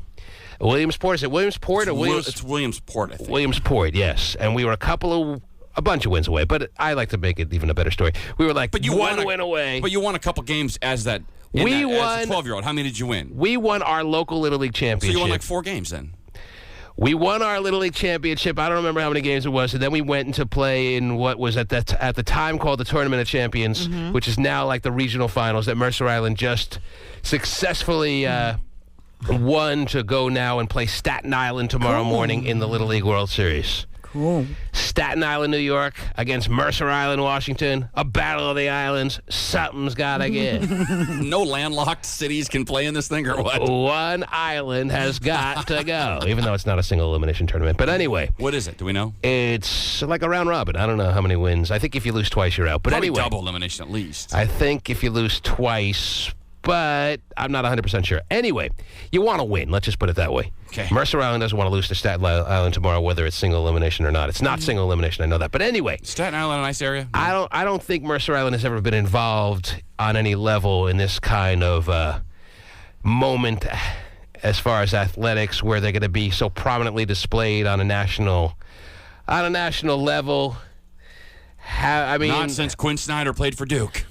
Williamsport. Is it Williamsport or Williams? It's Williamsport, I think. Williamsport, yes. And we were a bunch of wins away. But I like to make it even a better story. We were like one win away. But you won a couple games as that We won. As a 12-year-old, how many did you win? We won our local Little League championship. So you won like 4 games then? We won our Little League championship. I don't remember how many games it was. And then we went to play in what was at the time called the Tournament of Champions, which is now like the regional finals that Mercer Island just successfully won to go now and play Staten Island tomorrow morning in the Little League World Series. Cool. Staten Island, New York against Mercer Island, Washington. A battle of the islands. Something's got to give. No landlocked cities can play in this thing or what? One island has got to go, even though it's not a single elimination tournament. But anyway. What is it? Do we know? It's like a round robin. I don't know how many wins. I think if you lose twice, you're out. But Probably anyway. double elimination at least. I think if you lose twice, but I'm not 100% sure. Anyway, you want to win. Let's just put it that way. Okay. Mercer Island doesn't want to lose to Staten Island tomorrow, whether it's single elimination or not. It's not single elimination. I know that. But anyway, Staten Island, a nice area. I don't think Mercer Island has ever been involved on any level in this kind of moment as far as athletics, where they're going to be so prominently displayed on a national level. Not since Quinn Snyder played for Duke.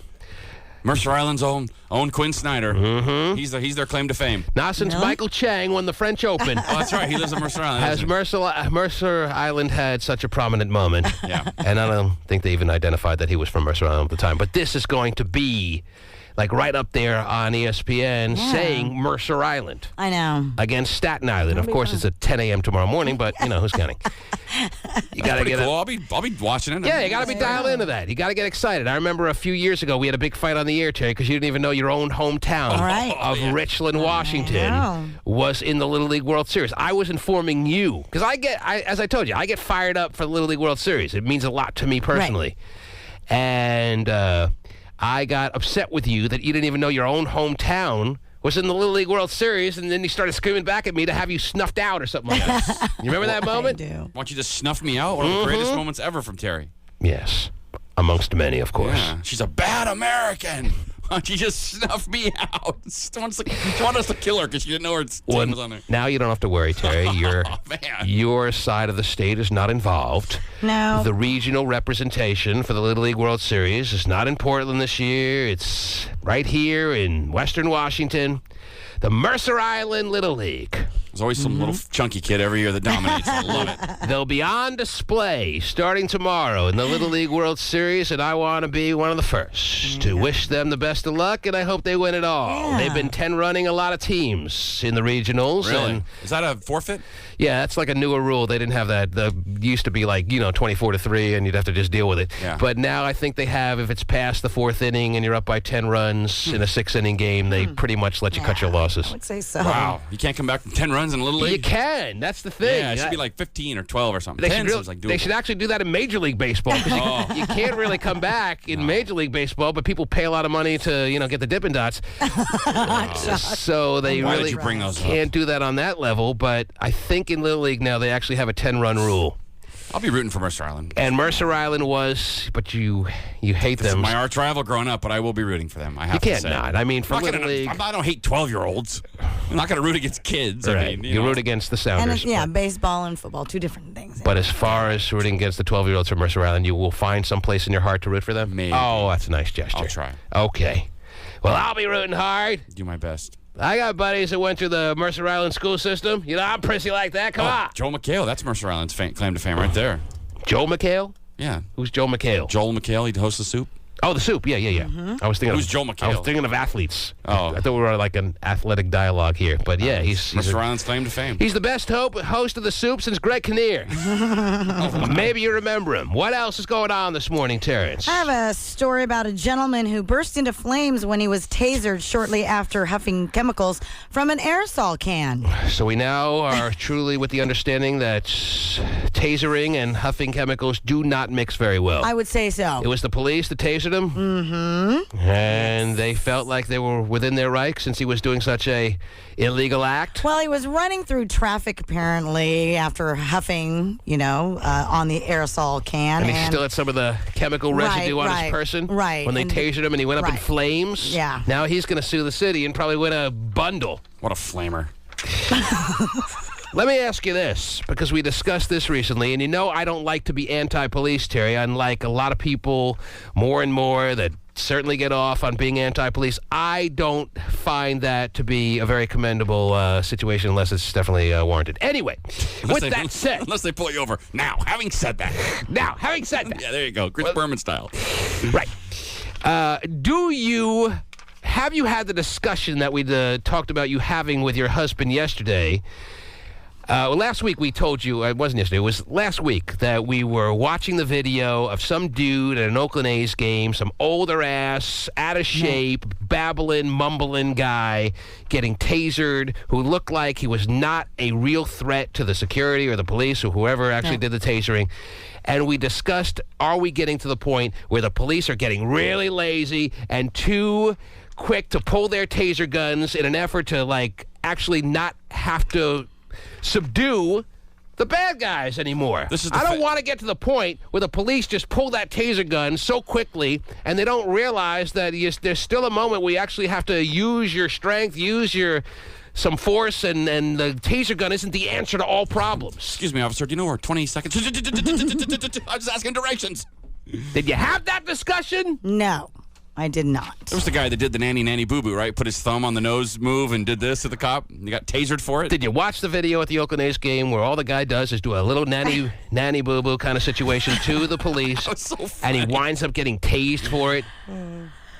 Mercer Island's own Quinn Snyder. Mm-hmm. He's their claim to fame. Not since Michael Chang won the French Open. Oh, that's right. He lives in Mercer Island. Has Mercer Island had such a prominent moment? Yeah. And I don't think they even identified that he was from Mercer Island at the time. But this is going to be like right up there on ESPN saying Mercer Island. I know. Against Staten Island. Of course, it's at 10 a.m. tomorrow morning, but, who's counting? You got to get cool. I'll be watching it. Yeah, you got to be dialed into that. You got to get excited. I remember a few years ago we had a big fight on the air, Terry, because you didn't even know your own hometown of Richland, Washington was in the Little League World Series. I was informing you because as I told you, I get fired up for the Little League World Series. It means a lot to me personally, and I got upset with you that you didn't even know your own hometown was in the Little League World Series, and then you started screaming back at me to have you snuffed out or something like that. You remember that moment? I do. I want you to snuff me out. One of the greatest moments ever from Terry. Yes. Amongst many, of course. Yeah. She's a bad American. Why don't you just snuff me out? She wants us to kill her because she didn't know her team was on there. Now you don't have to worry, Terry. Your side of the state is not involved. No. The regional representation for the Little League World Series is not in Portland this year. It's right here in Western Washington. The Mercer Island Little League. There's always some little chunky kid every year that dominates. I love it. They'll be on display starting tomorrow in the Little League World Series, and I want to be one of the first to wish them the best of luck, and I hope they win it all. They've been 10-running a lot of teams in the regionals. Really? And is that a forfeit? Yeah, that's like a newer rule. They didn't have that. The used to be like, 24-3, and you'd have to just deal with it. Yeah. But now I think they have, if it's past the 4th inning and you're up by 10 runs in a 6-inning game, they pretty much let you cut your losses. I would say so. Wow. You can't come back from 10 runs in Little League? You can. That's the thing. Yeah, it should be like 15 or 12 or something. They should actually do that in Major League Baseball because you can't really come back in Major League Baseball, but people pay a lot of money to, get the Dippin' Dots. So they Why really did you bring those can't do that on that level, but I think in Little League now they actually have a 10-run rule. I'll be rooting for Mercer Island. And Mercer Island but you hate them. This is my arch rival growing up, but I will be rooting for them. I have you to say. can't not. I mean, for Little League. I don't hate 12-year-olds. I'm not going to root against kids. Right. I mean, you root against the Sounders. And baseball and football, two different things. But as far as rooting against the 12-year-olds from Mercer Island, you will find some place in your heart to root for them? Maybe. Oh, that's a nice gesture. I'll try. Okay. Well, I'll be rooting hard. Do my best. I got buddies that went through the Mercer Island school system. I'm prissy like that. Come on. Joel McHale. That's Mercer Island's claim to fame right there. Joel McHale? Yeah. Who's Joel McHale? Joel McHale. He hosts the Soup. Oh, the Soup. Yeah. I was thinking Who's Joel McHale? I was thinking of athletes. Oh. I thought we were like an athletic dialogue here. But yeah, he's Mercer Island's claim to fame. He's the best host of the Soup since Greg Kinnear. Maybe you remember him. What else is going on this morning, Terrence? I have a story about a gentleman who burst into flames when he was tasered shortly after huffing chemicals from an aerosol can. So we now are truly with the understanding that tasering and huffing chemicals do not mix very well. I would say so. It was the police that tasered him? Mm-hmm. And they felt like they were within their right since he was doing such a illegal act? Well, he was running through traffic, apparently, after huffing, on the aerosol can. And he still had some of the chemical residue on his person? Right. When they tasered him and he went up in flames? Yeah. Now he's going to sue the city and probably win a bundle. What a flamer. Let me ask you this, because we discussed this recently, and I don't like to be anti-police, Terry, unlike a lot of people more and more that certainly get off on being anti-police. I don't find that to be a very commendable situation unless it's definitely warranted. Anyway, that said... Unless they pull you over. Now, having said that. Yeah, there you go. Chris Berman style. Right. Have you had the discussion that we talked about you having with your husband yesterday? Last week we told you, it wasn't yesterday, it was last week, that we were watching the video of some dude at an Oakland A's game, some older ass, out of shape, babbling, mumbling guy getting tasered, who looked like he was not a real threat to the security or the police or whoever actually did the tasering. And we discussed, are we getting to the point where the police are getting really lazy and too quick to pull their taser guns in an effort to, like, actually not have to subdue the bad guys anymore. I don't want to get to the point where the police just pull that taser gun so quickly and they don't realize that there's still a moment where you actually have to use your strength, some force, and the taser gun isn't the answer to all problems. Excuse me, officer. Do you know where 20 seconds? I'm just asking directions. Did you have that discussion? No, I did not. There was the guy that did the nanny boo-boo, right? Put his thumb on the nose move and did this to the cop. And he got tasered for it. Did you watch the video at the Oakland A's game where all the guy does is do a little nanny boo-boo kind of situation to the police, and he winds up getting tased for it?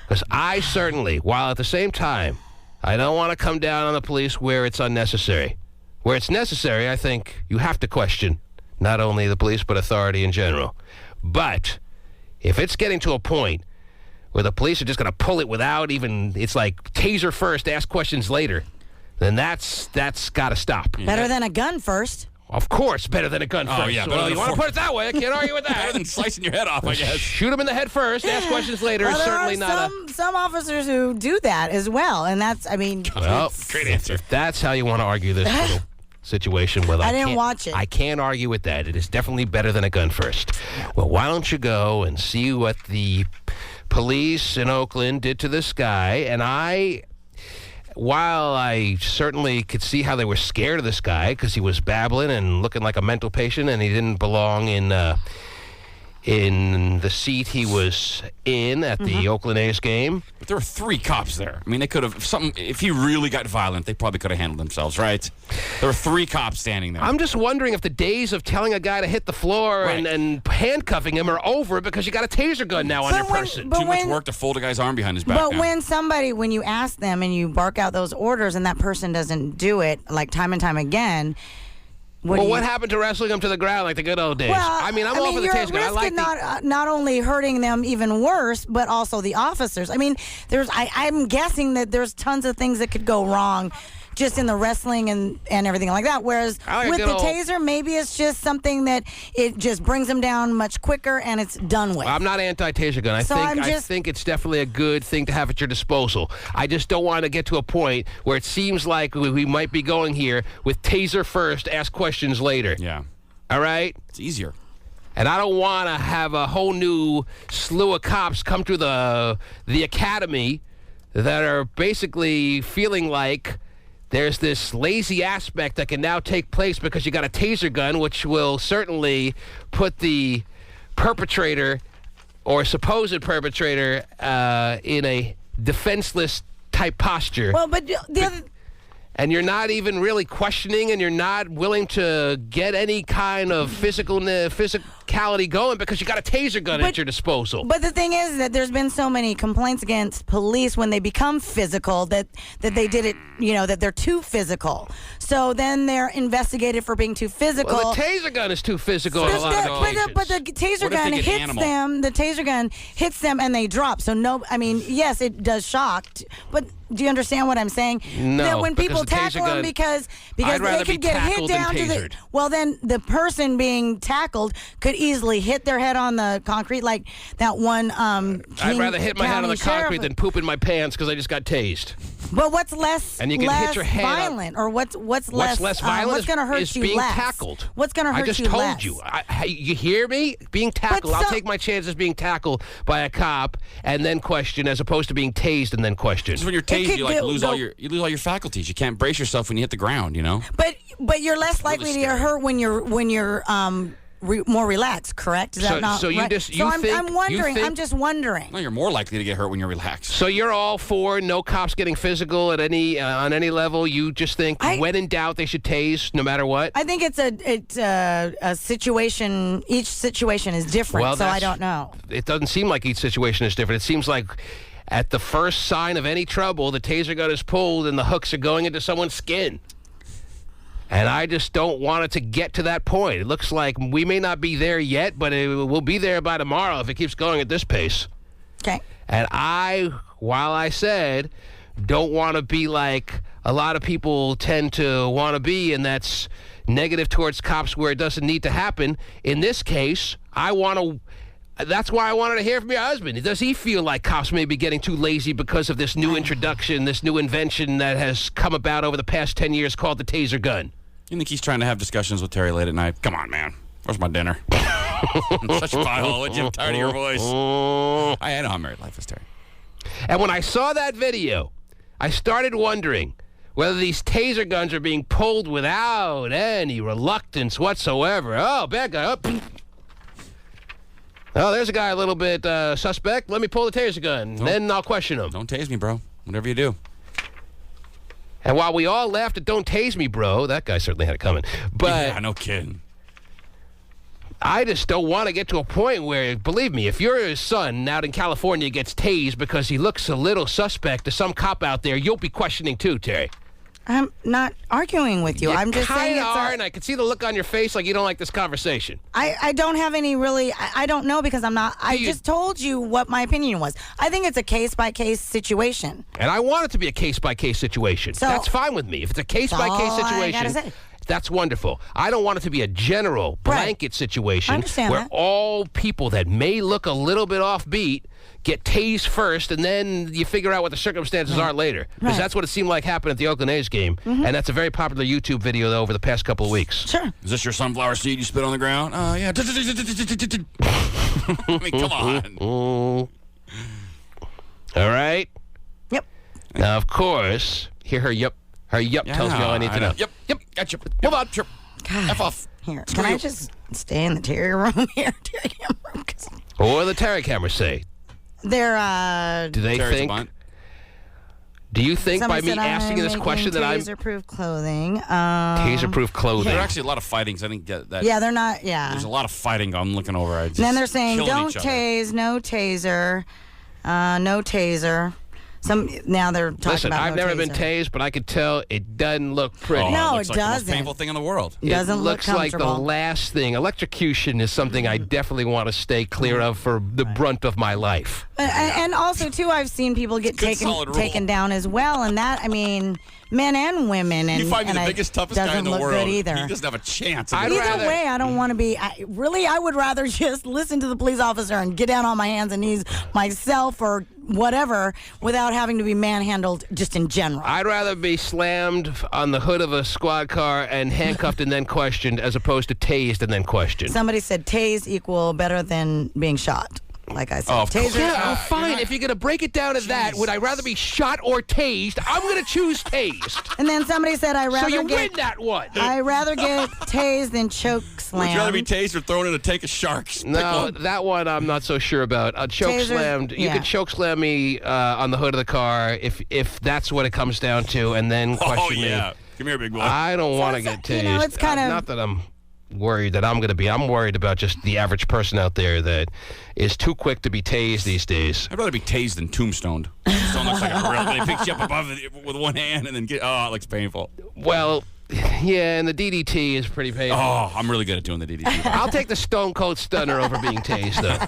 Because I certainly, while at the same time, I don't want to come down on the police where it's unnecessary. Where it's necessary, I think you have to question not only the police but authority in general. But if it's getting to a point where the police are just going to pull it without even, it's like taser first, ask questions later, then that's got to stop. Better than a gun first. Of course, better than a gun first. Oh, yeah. Well, you want to put it that way, I can't argue with that. Better than slicing your head off, I guess. Shoot him in the head first, ask questions later. Well, Is certainly there not are some officers who do that as well, and that's, I mean... Well, great answer. If that's how you want to argue this little situation, well, I didn't watch it. I can't argue with that. It is definitely better than a gun first. Well, why don't you go and see what the police in Oakland did to this guy? And while I certainly could see how they were scared of this guy because he was babbling and looking like a mental patient and he didn't belong in the seat he was in at the Oakland A's game. But there were 3 cops there. I mean, they could have, if he really got violent, they probably could have handled themselves, right? There were 3 cops standing there. I'm just wondering if the days of telling a guy to hit the floor and handcuffing him are over because you got a taser gun now on your person. Too much work to fold a guy's arm behind his back. But now. when you ask them and you bark out those orders and that person doesn't do it, like time and time again... What happened to wrestling them to the ground like the good old days? Well, I'm all for the taser gun. You're risking not only hurting them even worse, but also the officers. I mean, I'm guessing that there's tons of things that could go wrong just in the wrestling and everything like that. Whereas with the taser, maybe it's just something that it just brings them down much quicker and it's done with. I'm not anti-taser gun. I think it's definitely a good thing to have at your disposal. I just don't want to get to a point where it seems like we might be going here with taser first, ask questions later. Yeah. All right? It's easier. And I don't want to have a whole new slew of cops come to the academy that are basically feeling like there's this lazy aspect that can now take place because you got a taser gun, which will certainly put the perpetrator or supposed perpetrator in a defenseless type posture. Well, but the other... And you're not even really questioning, and you're not willing to get any kind of physicality going because you got a taser gun at your disposal. But the thing is that there's been so many complaints against police when they become physical that they did it, that they're too physical. So then they're investigated for being too physical. Well, the taser gun is too physical in a lot of occasions. But the taser gun hits them. The taser gun hits them and they drop. So yes, it does shock. But do you understand what I'm saying? No, that when people tackle them because they could get hit down to the... Well, then the person being tackled could easily hit their head on the concrete like that one I'd rather hit my head on the concrete than poop in my pants because I just got tased. But what's less and you can hit your head violent or what's less violent what's going to hurt is you being less? Tackled. What's going to hurt you less? I just told you. You hear me? Being tackled. I'll take my chances being tackled by a cop and then question as opposed to being tased and then question. When you're tased, you lose all your faculties. You can't brace yourself when you hit the ground, But you're less likely to get hurt when you're more relaxed, correct? Is that not so you right? just I'm wondering. I'm just wondering. No, you're more likely to get hurt when you're relaxed. So you're all for no cops getting physical at any on any level. You just think when in doubt they should tase no matter what. I think it's a situation. Each situation is different, Well, so I don't know. It doesn't seem like each situation is different. It seems like at the first sign of any trouble, the taser gun is pulled and the hooks are going into someone's skin. And I just don't want it to get to that point. It looks like we may not be there yet, but we'll be there by tomorrow if it keeps going at this pace. Okay. And while I said, don't want to be like a lot of people tend to want to be, and that's negative towards cops where it doesn't need to happen. In this case, that's why I wanted to hear from your husband. Does he feel like cops may be getting too lazy because of this new introduction, this new invention that has come about over the past 10 years called the taser gun? You think he's trying to have discussions with Terry late at night? Come on, man. Where's my dinner? Such a butthole. Would you? I'm tired of your voice. I know how married life is, Terry. And when I saw that video, I started wondering whether these taser guns are being pulled without any reluctance whatsoever. Oh, bad guy. Oh, there's a guy a little bit suspect. Let me pull the taser gun. Then I'll question him. Don't tase me, bro. Whatever you do. And while we all laughed at "Don't tase me, bro," that guy certainly had it coming. But yeah, no kidding. I just don't want to get to a point where, believe me, if your son out in California gets tased because he looks a little suspect to some cop out there, you'll be questioning too, Terry. I'm not arguing with you. I'm just saying You are, and I can see the look on your face like you don't like this conversation. I don't have any really. I don't know because I'm not. I just told you what my opinion was. I think it's a case-by-case situation. And I want it to be a case-by-case situation. So, that's fine with me. If it's a case-by-case situation, that's wonderful. I don't want it to be a general blanket situation where all people that may look a little bit offbeat get tased first, and then you figure out what the circumstances are later. Because that's what it seemed like happened at the Oakland A's game. And that's a very popular YouTube video over the past couple of weeks. Sure. Is this your sunflower seed you spit on the ground? Oh, yeah. I mean, come on. All right? Yep. Now, of course, her yep tells me all I need to know. Yep, gotcha. Move on. God. F off. Here, can I just stay in the Terry room here? Terry room. What do the Terry cameras say? They're, do they think? Do you think by me asking you this question that I'm taser-proof clothing? Taser-proof clothing. There are actually a lot of fightings. I think that. Yeah, they're not. Yeah. There's a lot of fighting. I'm looking over. And then they're saying don't tase, no taser, no taser. Now they're talking Listen, about I've never been tased, but I could tell it doesn't look pretty. Oh, no, it looks it like doesn't. The most painful thing in the world. It doesn't look looks like the last thing. Electrocution is something I definitely want to stay clear of for the brunt of my life. And also, too, I've seen people get taken down as well, and that, I mean, men and women. And you find me the biggest, toughest guy in the world. Good either. He doesn't have a chance. Either way, I don't want to be. I would rather just listen to the police officer and get down on my hands and knees myself or whatever without having to be manhandled just in general. I'd rather be slammed on the hood of a squad car and handcuffed and then questioned as opposed to tased and then questioned. Somebody said tase equal better than being shot. Like I said, tasers. Yeah, fine. If you're going to break it down to that, would I rather be shot or tased? I'm going to choose tased. And then somebody said, win that one. I'd rather get tased than choke slammed. Would you rather be tased or thrown in a tank of sharks? No, that one I'm not so sure about. Choke slammed. You can choke slam me on the hood of the car if that's what it comes down to, and then question me. Come here, big boy. I don't want to get tased. It's kind of not that I'm worried that I'm going to be. I'm worried about just the average person out there that is too quick to be tased these days. I'd rather be tased than tombstoned. Tombstone looks like a real. They pick you up above it with one hand and then get. Oh, it looks painful. Well, yeah, and the DDT is pretty painful. Oh, I'm really good at doing the DDT. I'll take the Stone Cold Stunner over being tased, though.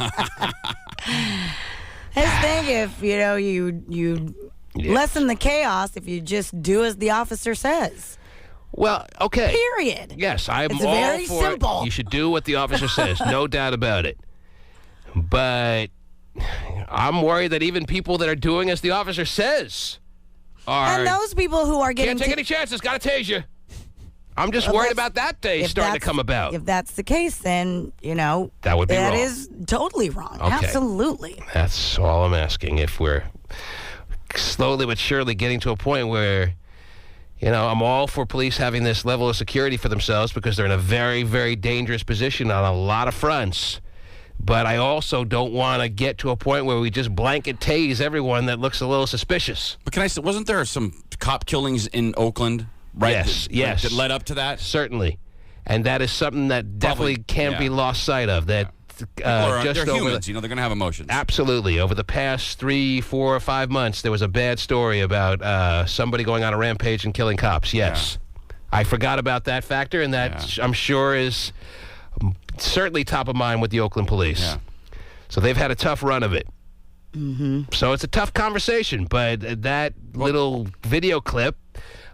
I just think if you lessen the chaos if you just do as the officer says. Well, okay. Period. Yes, I'm it's all very for simple. it. You should do what the officer says, no doubt about it. But I'm worried that even people that are doing as the officer says are... And those people who are getting... Can't take any chances, gotta tase you. I'm just worried about that day starting to come about. If that's the case, then, that would be wrong. That is totally wrong. Okay. Absolutely. That's all I'm asking. If we're slowly but surely getting to a point where... You know, I'm all for police having this level of security for themselves because they're in a very, very dangerous position on a lot of fronts. But I also don't want to get to a point where we just blanket tase everyone that looks a little suspicious. But can I say, wasn't there some cop killings in Oakland? Right? Yes. That led up to that? Certainly. And that is something that definitely can't be lost sight of. That they're humans, they're going to have emotions. Absolutely. Over the past 3, 4, or 5 months, there was a bad story about somebody going on a rampage and killing cops. Yes. Yeah. I forgot about that factor, and that I'm sure is certainly top of mind with the Oakland police. Yeah. So they've had a tough run of it. Mm-hmm. So it's a tough conversation, but that little video clip,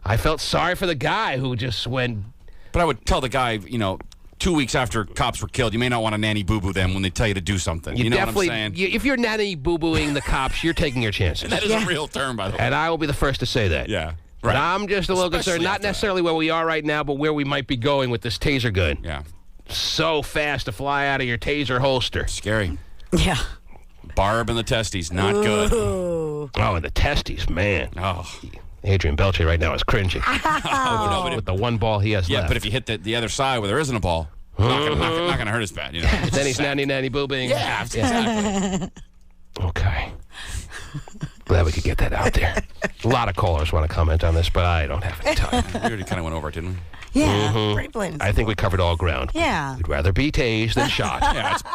I felt sorry for the guy who just went... But I would tell the guy, 2 weeks after cops were killed, you may not want to nanny boo-boo them when they tell you to do something. You know what I'm saying? If you're nanny boo-booing the cops, you're taking your chances. And that is a real term, by the way. And I will be the first to say that. Yeah. But I'm just a little concerned, not necessarily where we are right now, but where we might be going with this taser gun. Yeah. So fast to fly out of your taser holster. Scary. Yeah. Barb and the testes, not good. Oh, and the testes, man. Oh. Adrian Belche right now is cringing. With the one ball he has left. Yeah, but if you hit the other side where there isn't a ball, not going to hurt as bad. Then he's nanny boo-bing. Yeah, exactly. Okay. Glad we could get that out there. A lot of callers want to comment on this, but I don't have any time. We already kind of went over it, didn't we? Yeah, pretty plain. I think we covered all ground. Yeah. We'd rather be tased than shot.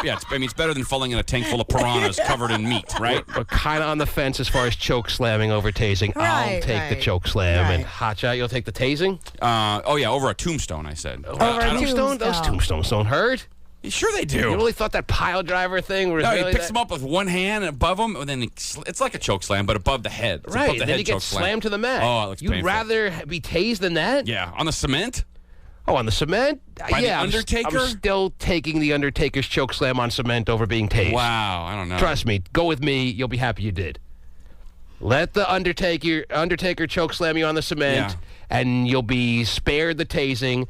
It's better than falling in a tank full of piranhas covered in meat, right? We're kind of on the fence as far as choke slamming over tasing. I'll take the choke slam. And Hotshot, you'll take the tasing? Over a tombstone, I said. Over a tombstone? Those tombstones don't hurt. Sure they do. You really thought that pile driver thing was he picks them up with one hand above him, and then it's like a choke slam, but above the head. It's right, the then he gets slammed to the mat. Oh, it looks painful. You'd rather be tased than that? Yeah, on the cement? Oh, on the cement? By the Undertaker? I'm still taking the Undertaker's choke slam on cement over being tased. Wow, I don't know. Trust me, go with me, you'll be happy you did. Let the Undertaker choke slam you on the cement, and you'll be spared the tasing.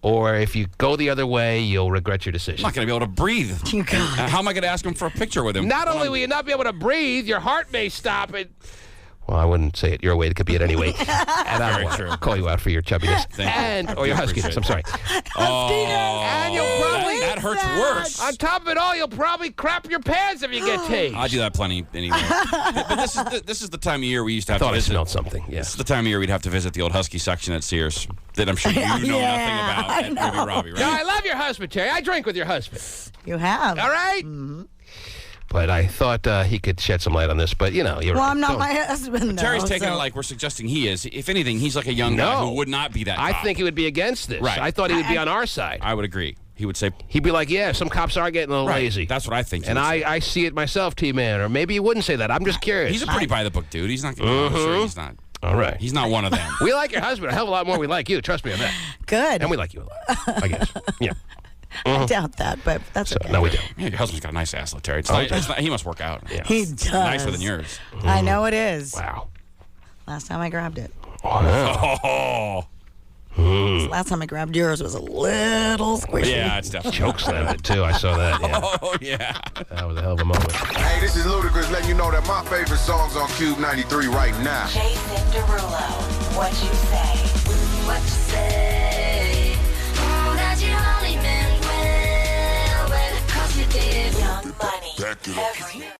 Or if you go the other way, you'll regret your decision. I'm not going to be able to breathe. How am I going to ask him for a picture with him? Not only will you not be able to breathe, your heart may stop it. Well, I wouldn't say it your way. It could be it anyway. And I don't want to call you out for your chubbiness. Or your huskiness. I'm sorry. And you'll probably... That hurts worse. On top of it all, you'll probably crap your pants if you get tased. I do that plenty anyway. But this is the time of year we used to have to visit. I smelled something, yes. This is the time of year we'd have to visit the old Husky section at Sears that I'm sure you know nothing about at Ruby Robbie, right? No, I love your husband, Terry. I drink with your husband. You have. All right? Mm-hmm. But I thought he could shed some light on this, but, you're right. I'm not my husband, though. Terry's taking it like we're suggesting he is. If anything, he's like a young guy who would not be that cop. I think he would be against this. Right. I thought he would be on our side. I would agree. He would say... He'd be like, yeah, some cops are getting a little lazy. That's what I think. And I see it myself, T-Man. Or maybe he wouldn't say that. I'm just curious. He's a pretty by-the-book dude. He's not... I'm sure he's not... All right. He's not one of them. We like your husband a hell of a lot more we like you. Trust me on that. Good. And we like you a lot, I guess. Yeah. I doubt that, but that's okay. No, we don't. Yeah, your husband's got a nice ass, Terry. He must work out. Yeah. He does. Nicer than yours. I know it is. Wow. Last time I grabbed it. Wow. Last time I grabbed yours was a little squishy. Yeah, it's definitely. Choke slammed it, too. I saw that, yeah. Oh, yeah. That was a hell of a moment. Hey, this is Ludacris letting you know that my favorite song's on KUBE 93 right now. Jason Derulo, what you say? What you say? That you only meant well, 'cause you did. Young Money.